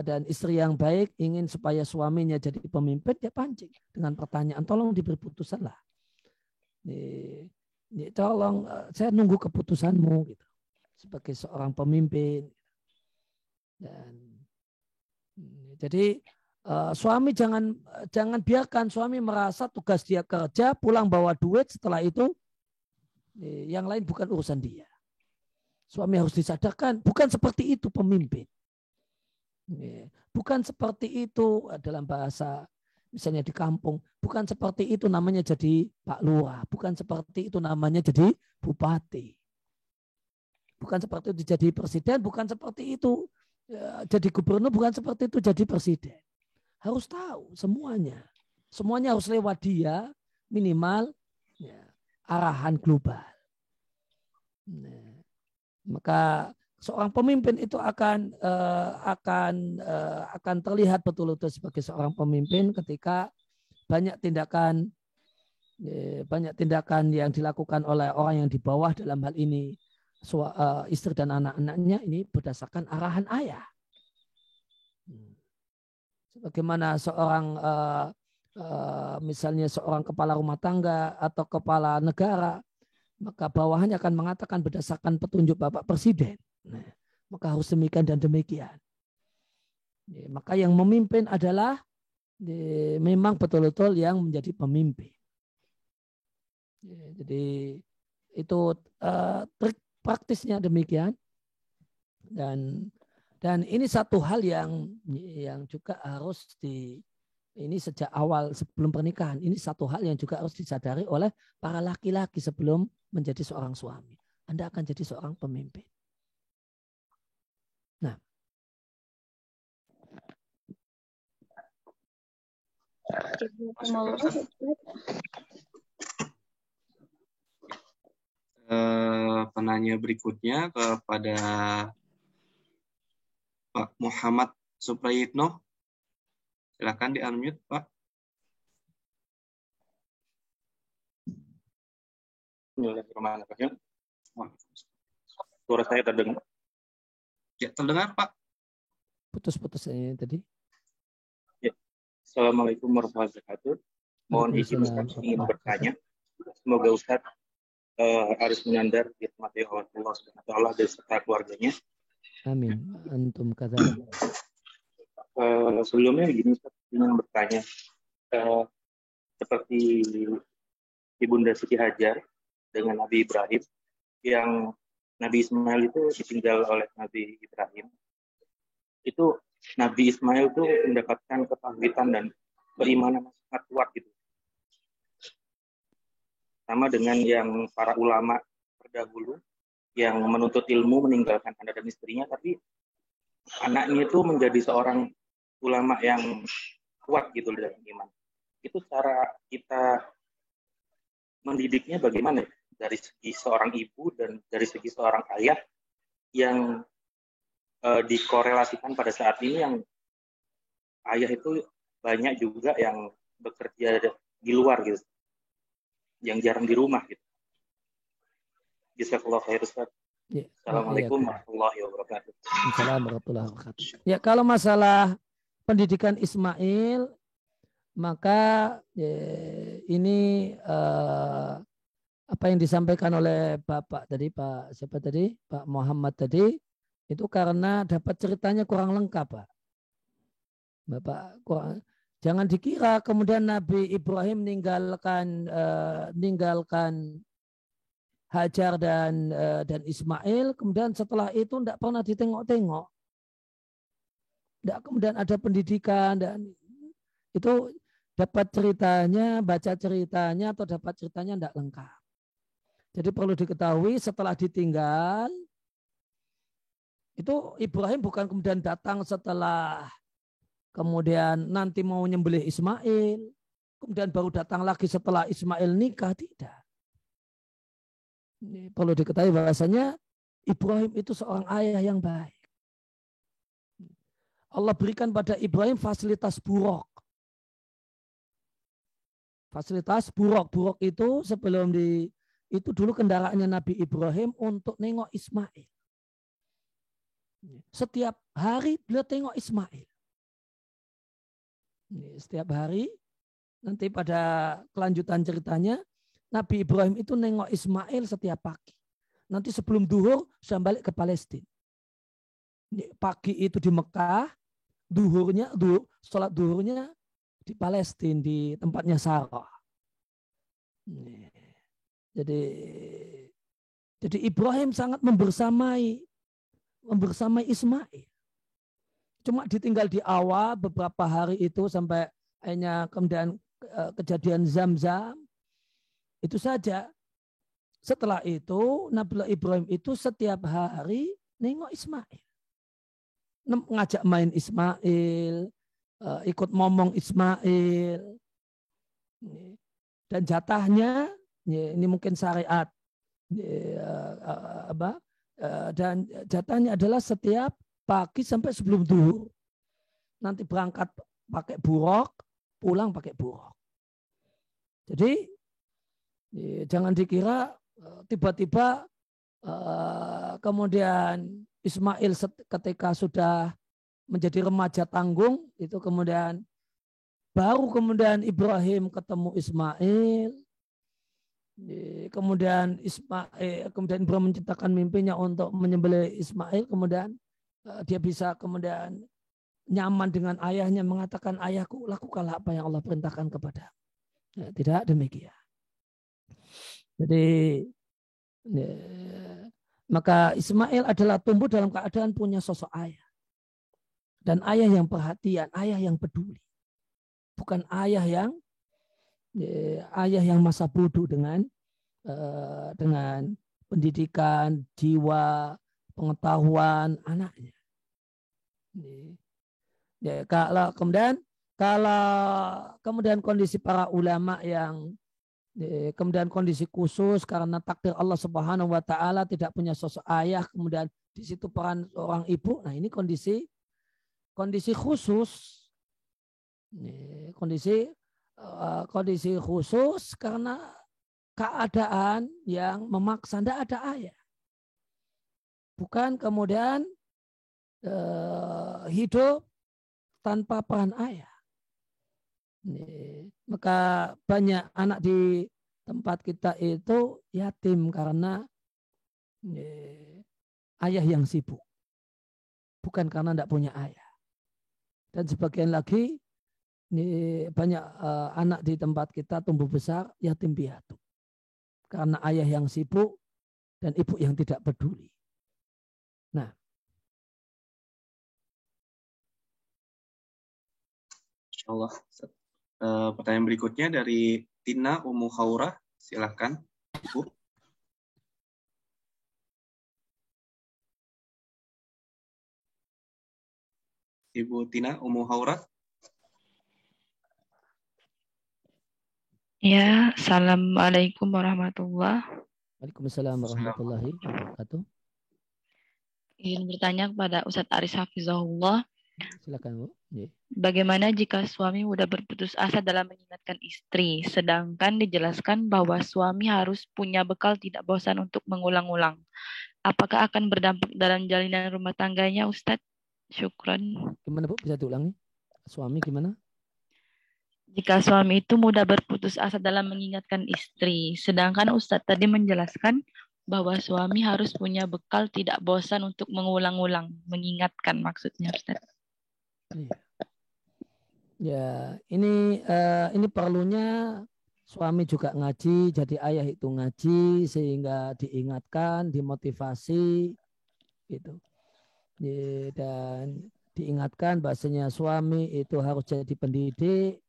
[SPEAKER 2] Dan istri yang baik ingin supaya suaminya jadi pemimpin, dia pancing dengan pertanyaan, tolong diberi putusan lah. Tolong saya nunggu keputusanmu gitu, sebagai seorang pemimpin. Dan jadi suami jangan biarkan suami merasa tugas dia kerja, pulang bawa duit, setelah itu yang lain bukan urusan dia. Suami harus disadarkan bukan seperti itu pemimpin. Bukan seperti itu dalam bahasa misalnya di kampung, bukan seperti itu namanya jadi Pak Lurah, bukan seperti itu namanya jadi bupati. bukan seperti itu jadi presiden, bukan seperti itu jadi gubernur, bukan seperti itu jadi presiden. Harus tahu semuanya. Semuanya harus lewat dia, minimal ya, arahan global. Nah, maka seorang pemimpin itu akan terlihat betul-betul sebagai seorang pemimpin ketika banyak tindakan yang dilakukan oleh orang yang di bawah, dalam hal ini istri dan anak-anaknya, ini berdasarkan arahan ayah. Sebagaimana seorang misalnya seorang kepala rumah tangga atau kepala negara, maka bawahannya akan mengatakan berdasarkan petunjuk Bapak Presiden. Nah, maka harus demikian dan demikian. Maka yang memimpin adalah memang betul-betul yang menjadi pemimpin. Jadi itu trik praktisnya demikian. Dan ini satu hal yang juga harus ini sejak awal sebelum pernikahan, ini satu hal yang juga harus disadari oleh para laki-laki sebelum menjadi seorang suami. Anda akan jadi seorang pemimpin. Nah,
[SPEAKER 1] penanya berikutnya kepada Pak Muhammad Suprayitno. Silakan di-unmute, Pak.
[SPEAKER 5] Bismillahirrahmanirrahim. Suara saya terdengar?
[SPEAKER 1] Ya, terdengar, Pak.
[SPEAKER 2] Putus-putus ini tadi.
[SPEAKER 5] Ya. Assalamualaikum warahmatullahi wabarakatuh. Mohon izin Ustaz ingin bertanya. Semoga Ustaz Aris Munandar dirahmati Allah Subhanahu wa taala dan serta keluarganya.
[SPEAKER 2] Amin. Antum kadzalik.
[SPEAKER 5] Sebelumnya begini, Ustaz ingin bertanya, seperti Ibunda Siti Hajar dengan Nabi Ibrahim, yang Nabi Ismail itu ditinggal oleh Nabi Ibrahim. Itu Nabi Ismail itu mendapatkan ketauhidan dan berimanan sangat kuat gitu. Sama dengan yang para ulama terdahulu yang menuntut ilmu meninggalkan anak dan istrinya, tapi anaknya itu menjadi seorang ulama yang kuat gitu dalam iman. Itu cara kita mendidiknya bagaimana? Dari segi seorang ibu dan dari segi seorang ayah yang dikorelasikan pada saat ini, yang ayah itu banyak juga yang bekerja di luar gitu, yang jarang di rumah gitu. Jazakallahu khair Ustaz.
[SPEAKER 2] Ya,
[SPEAKER 5] Assalamualaikum warahmatullahi wabarakatuh.
[SPEAKER 2] Assalamualaikum warahmatullahi wabarakatuh. Ya, kalau masalah pendidikan Ismail, maka ini apa yang disampaikan oleh Bapak tadi, Pak siapa tadi, Pak Muhammad tadi, itu karena dapat ceritanya kurang lengkap, Pak. Bapak kurang, jangan dikira kemudian Nabi Ibrahim meninggalkan Hajar dan Ismail, kemudian setelah itu tidak pernah ditengok-tengok. Tidak kemudian ada pendidikan, dan itu dapat ceritanya, baca ceritanya atau dapat ceritanya tidak lengkap. Jadi perlu diketahui setelah ditinggal, itu Ibrahim bukan kemudian datang setelah kemudian nanti mau nyembelih Ismail, kemudian baru datang lagi setelah Ismail nikah, tidak. Ini perlu diketahui bahwasanya Ibrahim itu seorang ayah yang baik. Allah berikan pada Ibrahim fasilitas buruk. Fasilitas buruk itu sebelum itu dulu kendaraannya Nabi Ibrahim untuk nengok Ismail. Setiap hari beliau tengok Ismail. Setiap hari, nanti pada kelanjutan ceritanya, Nabi Ibrahim itu nengok Ismail setiap pagi. Nanti sebelum duhur, sudah balik ke Palestina. Pagi itu di Mekah, sholat duhurnya di Palestina, di tempatnya Sarah. Jadi Ibrahim sangat membersamai Ismail. Cuma ditinggal di awal beberapa hari itu sampai akhirnya kemudian kejadian Zam-Zam. Itu saja. setelah itu Nabi Ibrahim itu setiap hari nengok Ismail, ngajak main Ismail, ikut ngomong Ismail, dan jatahnya ini mungkin syariat, dan jatahnya adalah setiap pagi sampai sebelum duhur. Nanti berangkat pakai buruk, pulang pakai buruk. Jadi jangan dikira tiba-tiba kemudian Ismail ketika sudah menjadi remaja tanggung, itu kemudian baru kemudian Ibrahim ketemu Ismail, kemudian Ibrahim menciptakan mimpinya untuk menyembelih Ismail, kemudian dia bisa kemudian nyaman dengan ayahnya, mengatakan, ayahku, lakukanlah apa yang Allah perintahkan kepada. Ya, tidak demikian. Jadi maka Ismail adalah tumbuh dalam keadaan punya sosok ayah, dan ayah yang perhatian, ayah yang peduli, bukan ayah yang masa bodoh dengan pendidikan, jiwa, pengetahuan anaknya. Ya, kalau kemudian kondisi para ulama yang kemudian kondisi khusus karena takdir Allah Subhanahu wa taala tidak punya sosok ayah, kemudian di situ peran seorang ibu. Nah, ini kondisi khusus. Kondisi khusus karena keadaan yang memaksa, tidak ada ayah. Bukan kemudian hidup tanpa peran ayah. Maka banyak anak di tempat kita itu yatim karena ayah yang sibuk, bukan karena tidak punya ayah. Dan sebagian lagi banyak anak di tempat kita tumbuh besar yatim piatu karena ayah yang sibuk dan ibu yang tidak peduli. Nah,
[SPEAKER 1] insyaallah. Pertanyaan berikutnya dari Tina Ummu Khaurah, silakan Ibu. Ibu Tina Ummu Khaurah.
[SPEAKER 6] Ya, assalamualaikum warahmatullahi.
[SPEAKER 2] Waalaikumsalam warahmatullahi wabarakatuh.
[SPEAKER 6] Ingin bertanya kepada Ustadz Aris Hafizahullah.
[SPEAKER 2] Silakan, Bu.
[SPEAKER 6] Bagaimana jika suami mudah berputus asa dalam mengingatkan istri, sedangkan dijelaskan bahwa suami harus punya bekal tidak bosan untuk mengulang-ulang? Apakah akan berdampak dalam jalinan rumah tangganya, Ustadz? Syukran.
[SPEAKER 2] Gimana, Bu? Bisa diulangi? Suami gimana?
[SPEAKER 6] Jika suami itu mudah berputus asa dalam mengingatkan istri, sedangkan Ustadz tadi menjelaskan bahwa suami harus punya bekal tidak bosan untuk mengulang-ulang, mengingatkan maksudnya, Ustadz.
[SPEAKER 2] Ya, ini perlunya suami juga ngaji, jadi ayah itu ngaji sehingga diingatkan, dimotivasi, gitu. Dan diingatkan bahasanya suami itu harus jadi pendidik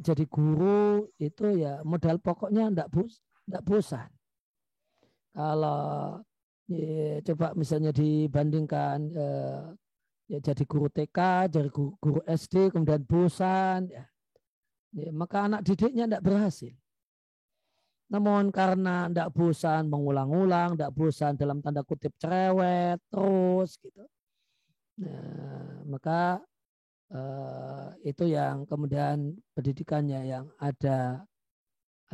[SPEAKER 2] jadi guru, itu ya modal pokoknya enggak bosan. Kalau coba misalnya dibandingkan ya jadi guru TK, jadi guru SD, kemudian bosan, ya, maka anak didiknya tidak berhasil. Namun karena tidak bosan mengulang-ulang, tidak bosan dalam tanda kutip cerewet terus, gitu. Nah, maka itu yang kemudian pendidikannya yang ada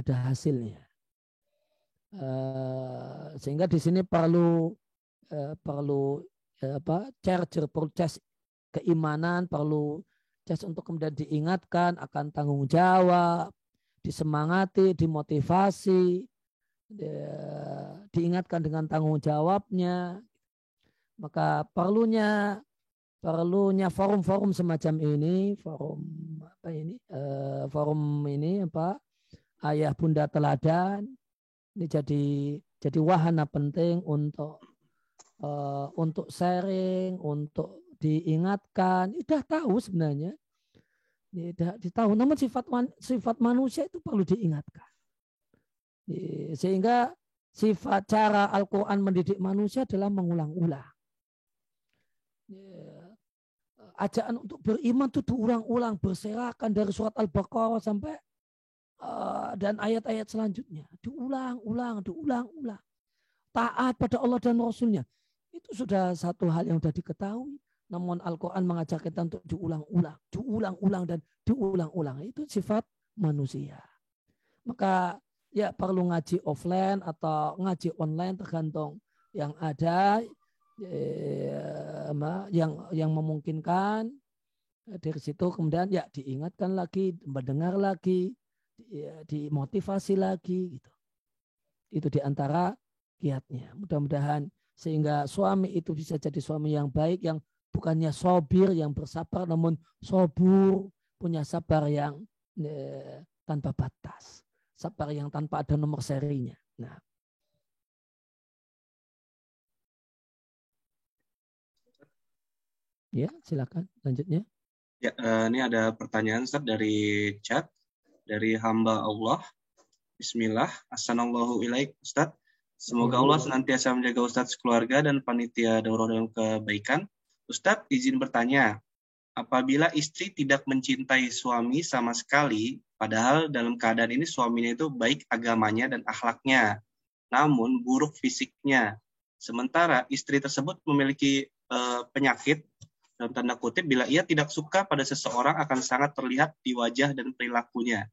[SPEAKER 2] hasilnya. Sehingga di sini perlu charger, perlu cas keimanan, perlu cas untuk kemudian diingatkan akan tanggung jawab, disemangati, dimotivasi, diingatkan dengan tanggung jawabnya. Maka perlunya forum-forum semacam ini, forum ini ayah bunda teladan ini jadi wahana penting untuk sharing, untuk diingatkan. Sudah tahu sebenarnya, sudah tahu. Namun sifat manusia itu perlu diingatkan. Sehingga sifat cara Al-Quran mendidik manusia adalah mengulang-ulang. Ajaan untuk beriman itu diulang-ulang, berserakan dari surat Al-Baqarah sampai dan ayat-ayat selanjutnya. Diulang-ulang. Taat pada Allah dan Rasulnya. Itu sudah satu hal yang sudah diketahui. Namun Al-Quran mengajak kita untuk diulang-ulang dan diulang-ulang. Itu sifat manusia. Maka ya perlu ngaji offline atau ngaji online tergantung yang ada, yang memungkinkan. Dari situ kemudian ya diingatkan lagi, mendengar lagi, dimotivasi lagi gitu. Itu diantara kiatnya. Mudah-mudahan sehingga suami itu bisa jadi suami yang baik, yang bukannya sobir, yang bersabar, namun sobur, punya sabar yang tanpa batas. Sabar yang tanpa ada nomor serinya. Nah. Ya, silakan lanjutnya.
[SPEAKER 1] Ya, ini ada pertanyaan Ustaz dari chat, dari hamba Allah. Bismillah, Assalamualaikum Ustaz. Semoga Allah senantiasa menjaga Ustaz keluarga dan panitia daurah dalam kebaikan. Ustaz, izin bertanya, apabila istri tidak mencintai suami sama sekali, padahal dalam keadaan ini suaminya itu baik agamanya dan akhlaknya, namun buruk fisiknya. Sementara istri tersebut memiliki penyakit, dalam tanda kutip, bila ia tidak suka pada seseorang akan sangat terlihat di wajah dan perilakunya.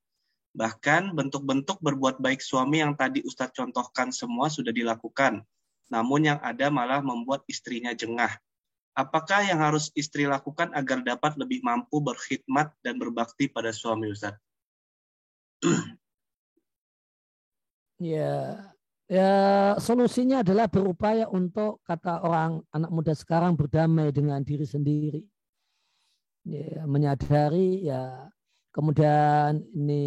[SPEAKER 1] Bahkan bentuk-bentuk berbuat baik suami yang tadi Ustadz contohkan semua sudah dilakukan, namun yang ada malah membuat istrinya jengah. Apakah yang harus istri lakukan agar dapat lebih mampu berkhidmat dan berbakti pada suami, Ustadz?
[SPEAKER 2] Ya, solusinya adalah berupaya untuk, kata orang anak muda sekarang, berdamai dengan diri sendiri. Ya, menyadari ya kemudian ini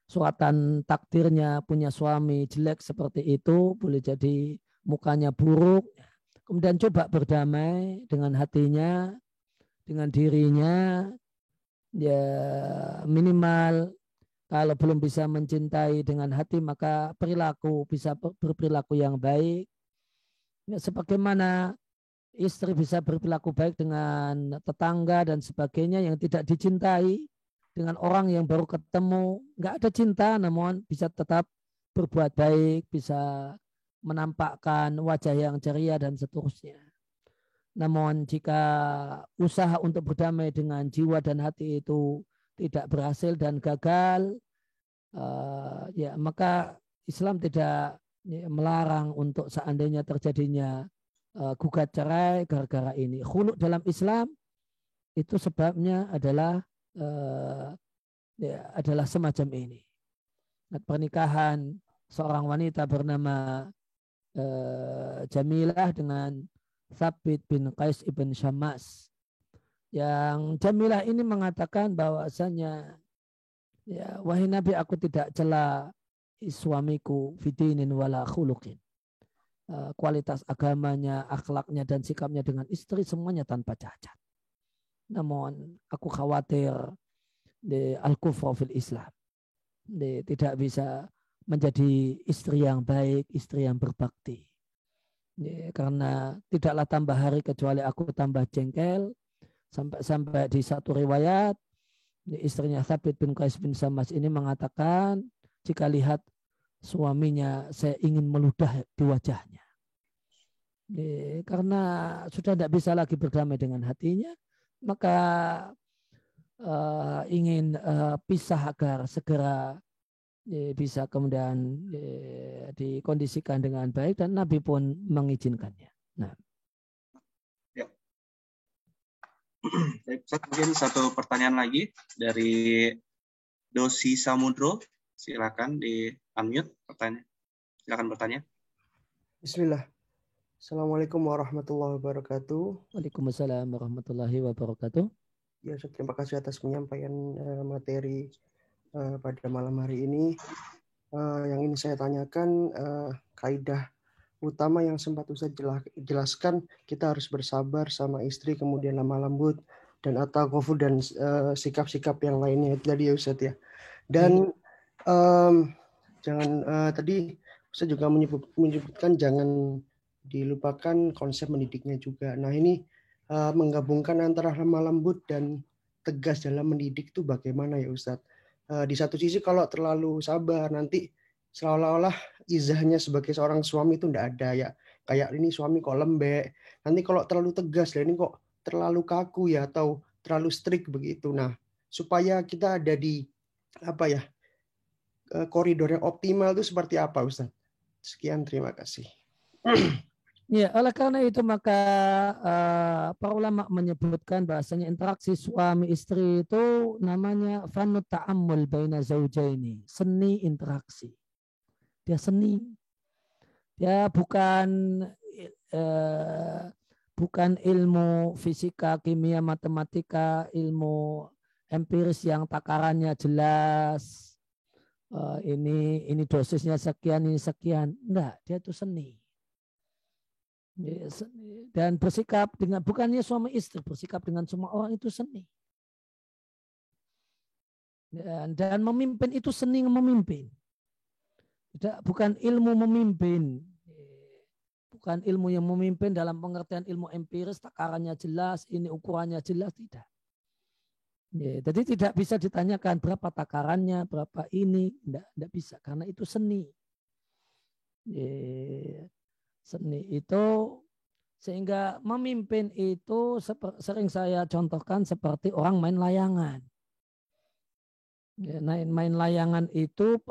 [SPEAKER 2] suratan takdirnya punya suami jelek seperti itu, boleh jadi mukanya buruk. Kemudian coba berdamai dengan hatinya, dengan dirinya. Ya minimal kalau belum bisa mencintai dengan hati, maka perilaku bisa berperilaku yang baik. Ya, sebagaimana istri bisa berperilaku baik dengan tetangga dan sebagainya yang tidak dicintai, dengan orang yang baru ketemu, nggak ada cinta, namun bisa tetap berbuat baik, bisa menampakkan wajah yang ceria dan seterusnya. Namun jika usaha untuk berdamai dengan jiwa dan hati itu tidak berhasil dan gagal, ya maka Islam tidak melarang untuk seandainya terjadinya gugat cerai gara-gara ini. Khulu dalam Islam itu sebabnya adalah adalah semacam ini. Pernikahan seorang wanita bernama Jamilah dengan Thabit bin Qais ibn Syammas. Yang Jamilah ini mengatakan bahwasanya, ya, wahai Nabi, aku tidak cela suamiku fidinin wala khuluqin. Kualitas agamanya, akhlaknya dan sikapnya dengan istri semuanya tanpa cacat. Namun aku khawatir al-kufra fil Islam. Tidak bisa menjadi istri yang baik, istri yang berbakti. Karena tidaklah tambah hari kecuali aku tambah jengkel. Sampai di satu riwayat, istrinya Thabit bin Qais bin Syammas ini mengatakan, jika lihat suaminya saya ingin meludah di wajahnya. Karena sudah tidak bisa lagi berdamai dengan hatinya, maka ingin pisah agar segera bisa kemudian dikondisikan dengan baik, dan Nabi pun mengizinkannya. Nah,
[SPEAKER 1] ya. Mungkin satu pertanyaan lagi dari Dosi Samudro, silakan di unmute pertanyaan. Silakan bertanya.
[SPEAKER 7] Bismillah. Assalamualaikum warahmatullahi wabarakatuh.
[SPEAKER 2] Waalaikumsalam warahmatullahi wabarakatuh.
[SPEAKER 7] Ya, terima kasih atas penyampaian materi pada malam hari ini. Yang ini saya tanyakan, kaidah utama yang sempat Ustaz jelaskan, kita harus bersabar sama istri, kemudian lemah lembut, dan at-taghafur, dan sikap-sikap yang lainnya tadi ya Ustaz ya. Dan tadi saya juga menyebutkan jangan dilupakan konsep mendidiknya juga. Nah ini menggabungkan antara lemah lembut dan tegas dalam mendidik itu bagaimana ya Ustadz? Di satu sisi kalau terlalu sabar nanti seolah-olah izahnya sebagai seorang suami itu tidak ada ya. Kayak ini suami kok lembek. Nanti kalau terlalu tegas, ini kok terlalu kaku ya atau terlalu strict begitu. Nah supaya kita ada di koridor yang optimal itu seperti apa Ustadz? Sekian, terima kasih.
[SPEAKER 2] Ya, oleh karena itu maka para ulama menyebutkan bahasanya interaksi suami istri itu namanya fanu ta'ammul baina zaujaini, seni interaksi. Dia seni. Dia bukan ilmu fisika, kimia, matematika, ilmu empiris yang takarannya jelas. Ini dosisnya sekian, ini sekian. Enggak, dia itu seni. Dan bersikap dengan, bukannya suami istri, bersikap dengan semua orang itu seni. Dan memimpin itu seni memimpin. Bukan ilmu memimpin. Bukan ilmu yang memimpin dalam pengertian ilmu empiris, takarannya jelas, ini ukurannya jelas, tidak. Jadi tidak bisa ditanyakan berapa takarannya, berapa ini, tidak bisa, karena itu seni. Seni itu, sehingga memimpin itu sering saya contohkan seperti orang main layangan. Main layangan itu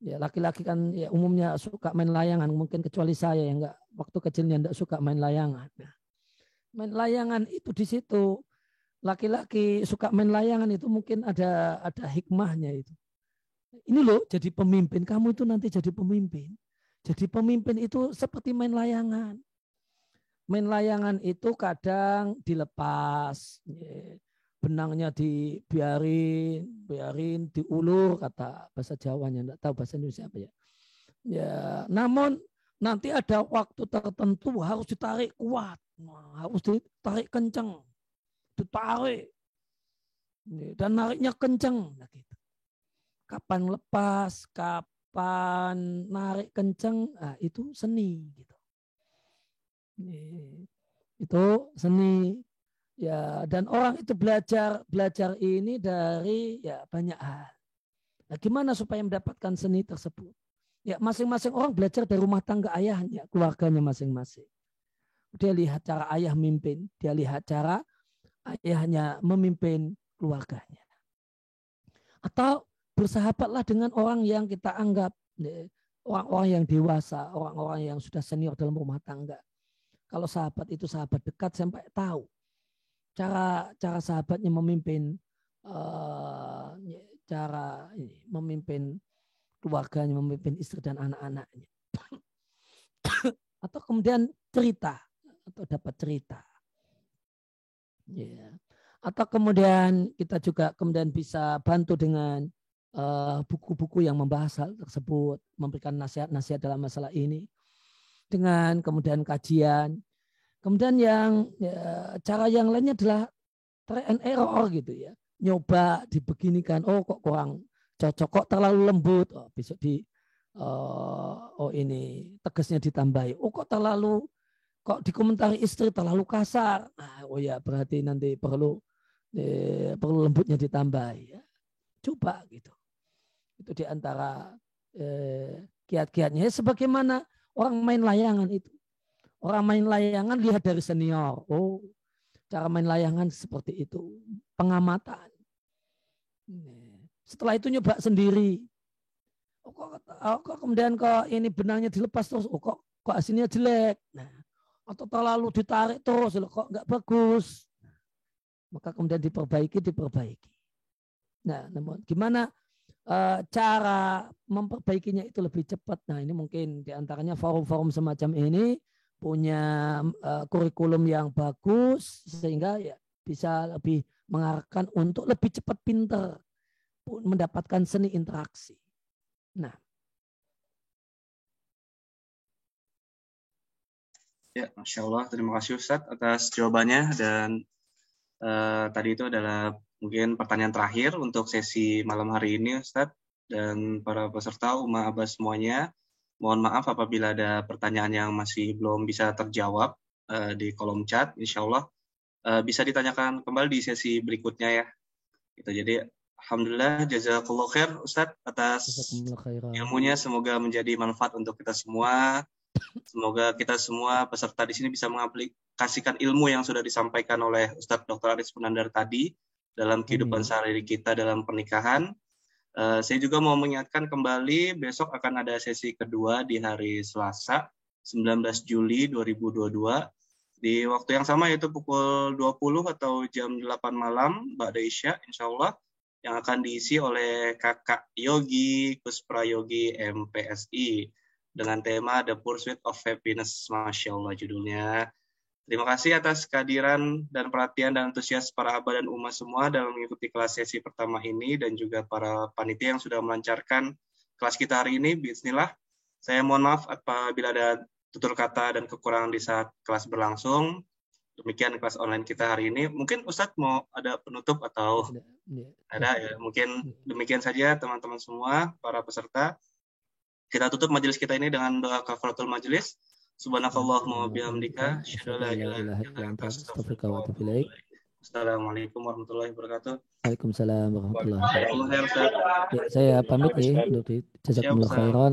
[SPEAKER 2] ya laki-laki kan ya umumnya suka main layangan, mungkin kecuali saya yang enggak, waktu kecilnya enggak suka main layangan. Main layangan itu di situ laki-laki suka main layangan itu mungkin ada hikmahnya itu. Ini loh jadi pemimpin, kamu itu nanti jadi pemimpin. Jadi pemimpin itu seperti main layangan. Main layangan itu kadang dilepas, benangnya biarin diulur, kata bahasa Jawanya, enggak tahu bahasa Indonesia apa ya. Ya, namun nanti ada waktu tertentu harus ditarik kuat, harus ditarik kencang, ditarik dan nariknya kencang. Nah, gitu. Kapan lepas, kapan narik kencang, itu seni gitu. Itu seni. Ya, dan orang itu belajar ini dari ya banyak hal. Nah, gimana supaya mendapatkan seni tersebut? Ya, masing-masing orang belajar dari rumah tangga ayahnya, keluarganya masing-masing. Dia lihat cara ayah memimpin, dia lihat cara ayahnya memimpin keluarganya. Atau bersahabatlah dengan orang yang kita anggap orang-orang yang dewasa, orang-orang yang sudah senior dalam rumah tangga. Kalau sahabat itu sahabat dekat sampai tahu cara sahabatnya memimpin, cara memimpin keluarganya, memimpin istri dan anak-anaknya. Atau kemudian cerita, atau dapat cerita. Ya. Atau kemudian kita juga kemudian bisa bantu dengan buku-buku yang membahas hal tersebut, memberikan nasihat-nasihat dalam masalah ini, dengan kemudian kajian. Kemudian cara yang lainnya adalah try and error gitu ya. Nyoba dibeginikan, oh kok kurang cocok, kok terlalu lembut, oh besok ini tegasnya ditambahi, oh kok dikomentari istri terlalu kasar, oh ya berarti nanti perlu lembutnya ditambahi ya. Coba gitu. Itu diantara kiat-kiatnya. Sebagaimana orang main layangan itu. Orang main layangan lihat dari senior. Oh, cara main layangan seperti itu. Pengamatan. Setelah itu nyoba sendiri. Kok kemudian kok ini benangnya dilepas terus. Oh, kok hasilnya jelek. Nah, atau terlalu ditarik terus. Kok nggak bagus. Maka kemudian diperbaiki. Nah, namun gimana cara memperbaikinya itu lebih cepat? Nah, ini mungkin diantaranya forum-forum semacam ini punya kurikulum yang bagus sehingga ya bisa lebih mengarahkan untuk lebih cepat pinter mendapatkan seni interaksi. Nah,
[SPEAKER 1] ya, Masya Allah, terima kasih Ustadz atas jawabannya. Dan tadi itu adalah mungkin pertanyaan terakhir untuk sesi malam hari ini Ustadz. dan para peserta Umma Aba semuanya. Mohon maaf apabila ada pertanyaan yang masih belum bisa terjawab di kolom chat. Insya Allah bisa ditanyakan kembali di sesi berikutnya ya. Gitu. Jadi alhamdulillah jazakallahu khair Ustadz atas ilmunya, semoga menjadi manfaat untuk kita semua. Semoga kita semua peserta di sini bisa mengaplikasikan ilmu yang sudah disampaikan oleh Ustadz Dr. Aris Munandar tadi dalam kehidupan sehari-hari kita dalam pernikahan. Saya juga mau mengingatkan kembali besok akan ada sesi kedua di hari Selasa 19 Juli 2022 di waktu yang sama, yaitu pukul 20 atau jam 8 malam Ba'da Isya insya Allah, yang akan diisi oleh Kakak Yogi Kusprayogi MPSI dengan tema The Pursuit of Happiness. Masya Allah judulnya. Terima kasih atas kehadiran dan perhatian dan antusias para Aba dan Umma semua dalam mengikuti kelas sesi pertama ini, dan juga para panitia yang sudah melancarkan kelas kita hari ini. Bismillah. Saya mohon maaf apabila ada tutur kata dan kekurangan di saat kelas berlangsung. Demikian kelas online kita hari ini. Mungkin Ustadz mau ada penutup atau ada ya? Mungkin demikian saja teman-teman semua, para peserta. Kita tutup majelis kita ini dengan doa kafaratul majelis. Subhanakallahumma wa bihamdika, asyhadu an la ilaha illa anta, astaghfiruka wa atubu ilaik. Assalamualaikum warahmatullahi wabarakatuh.
[SPEAKER 2] Waalaikumsalam warahmatullahi wabarakatuh.
[SPEAKER 1] Jazakumullah khair, Ustaz.
[SPEAKER 2] Ya, saya pamit ya, jazakumullah khairan.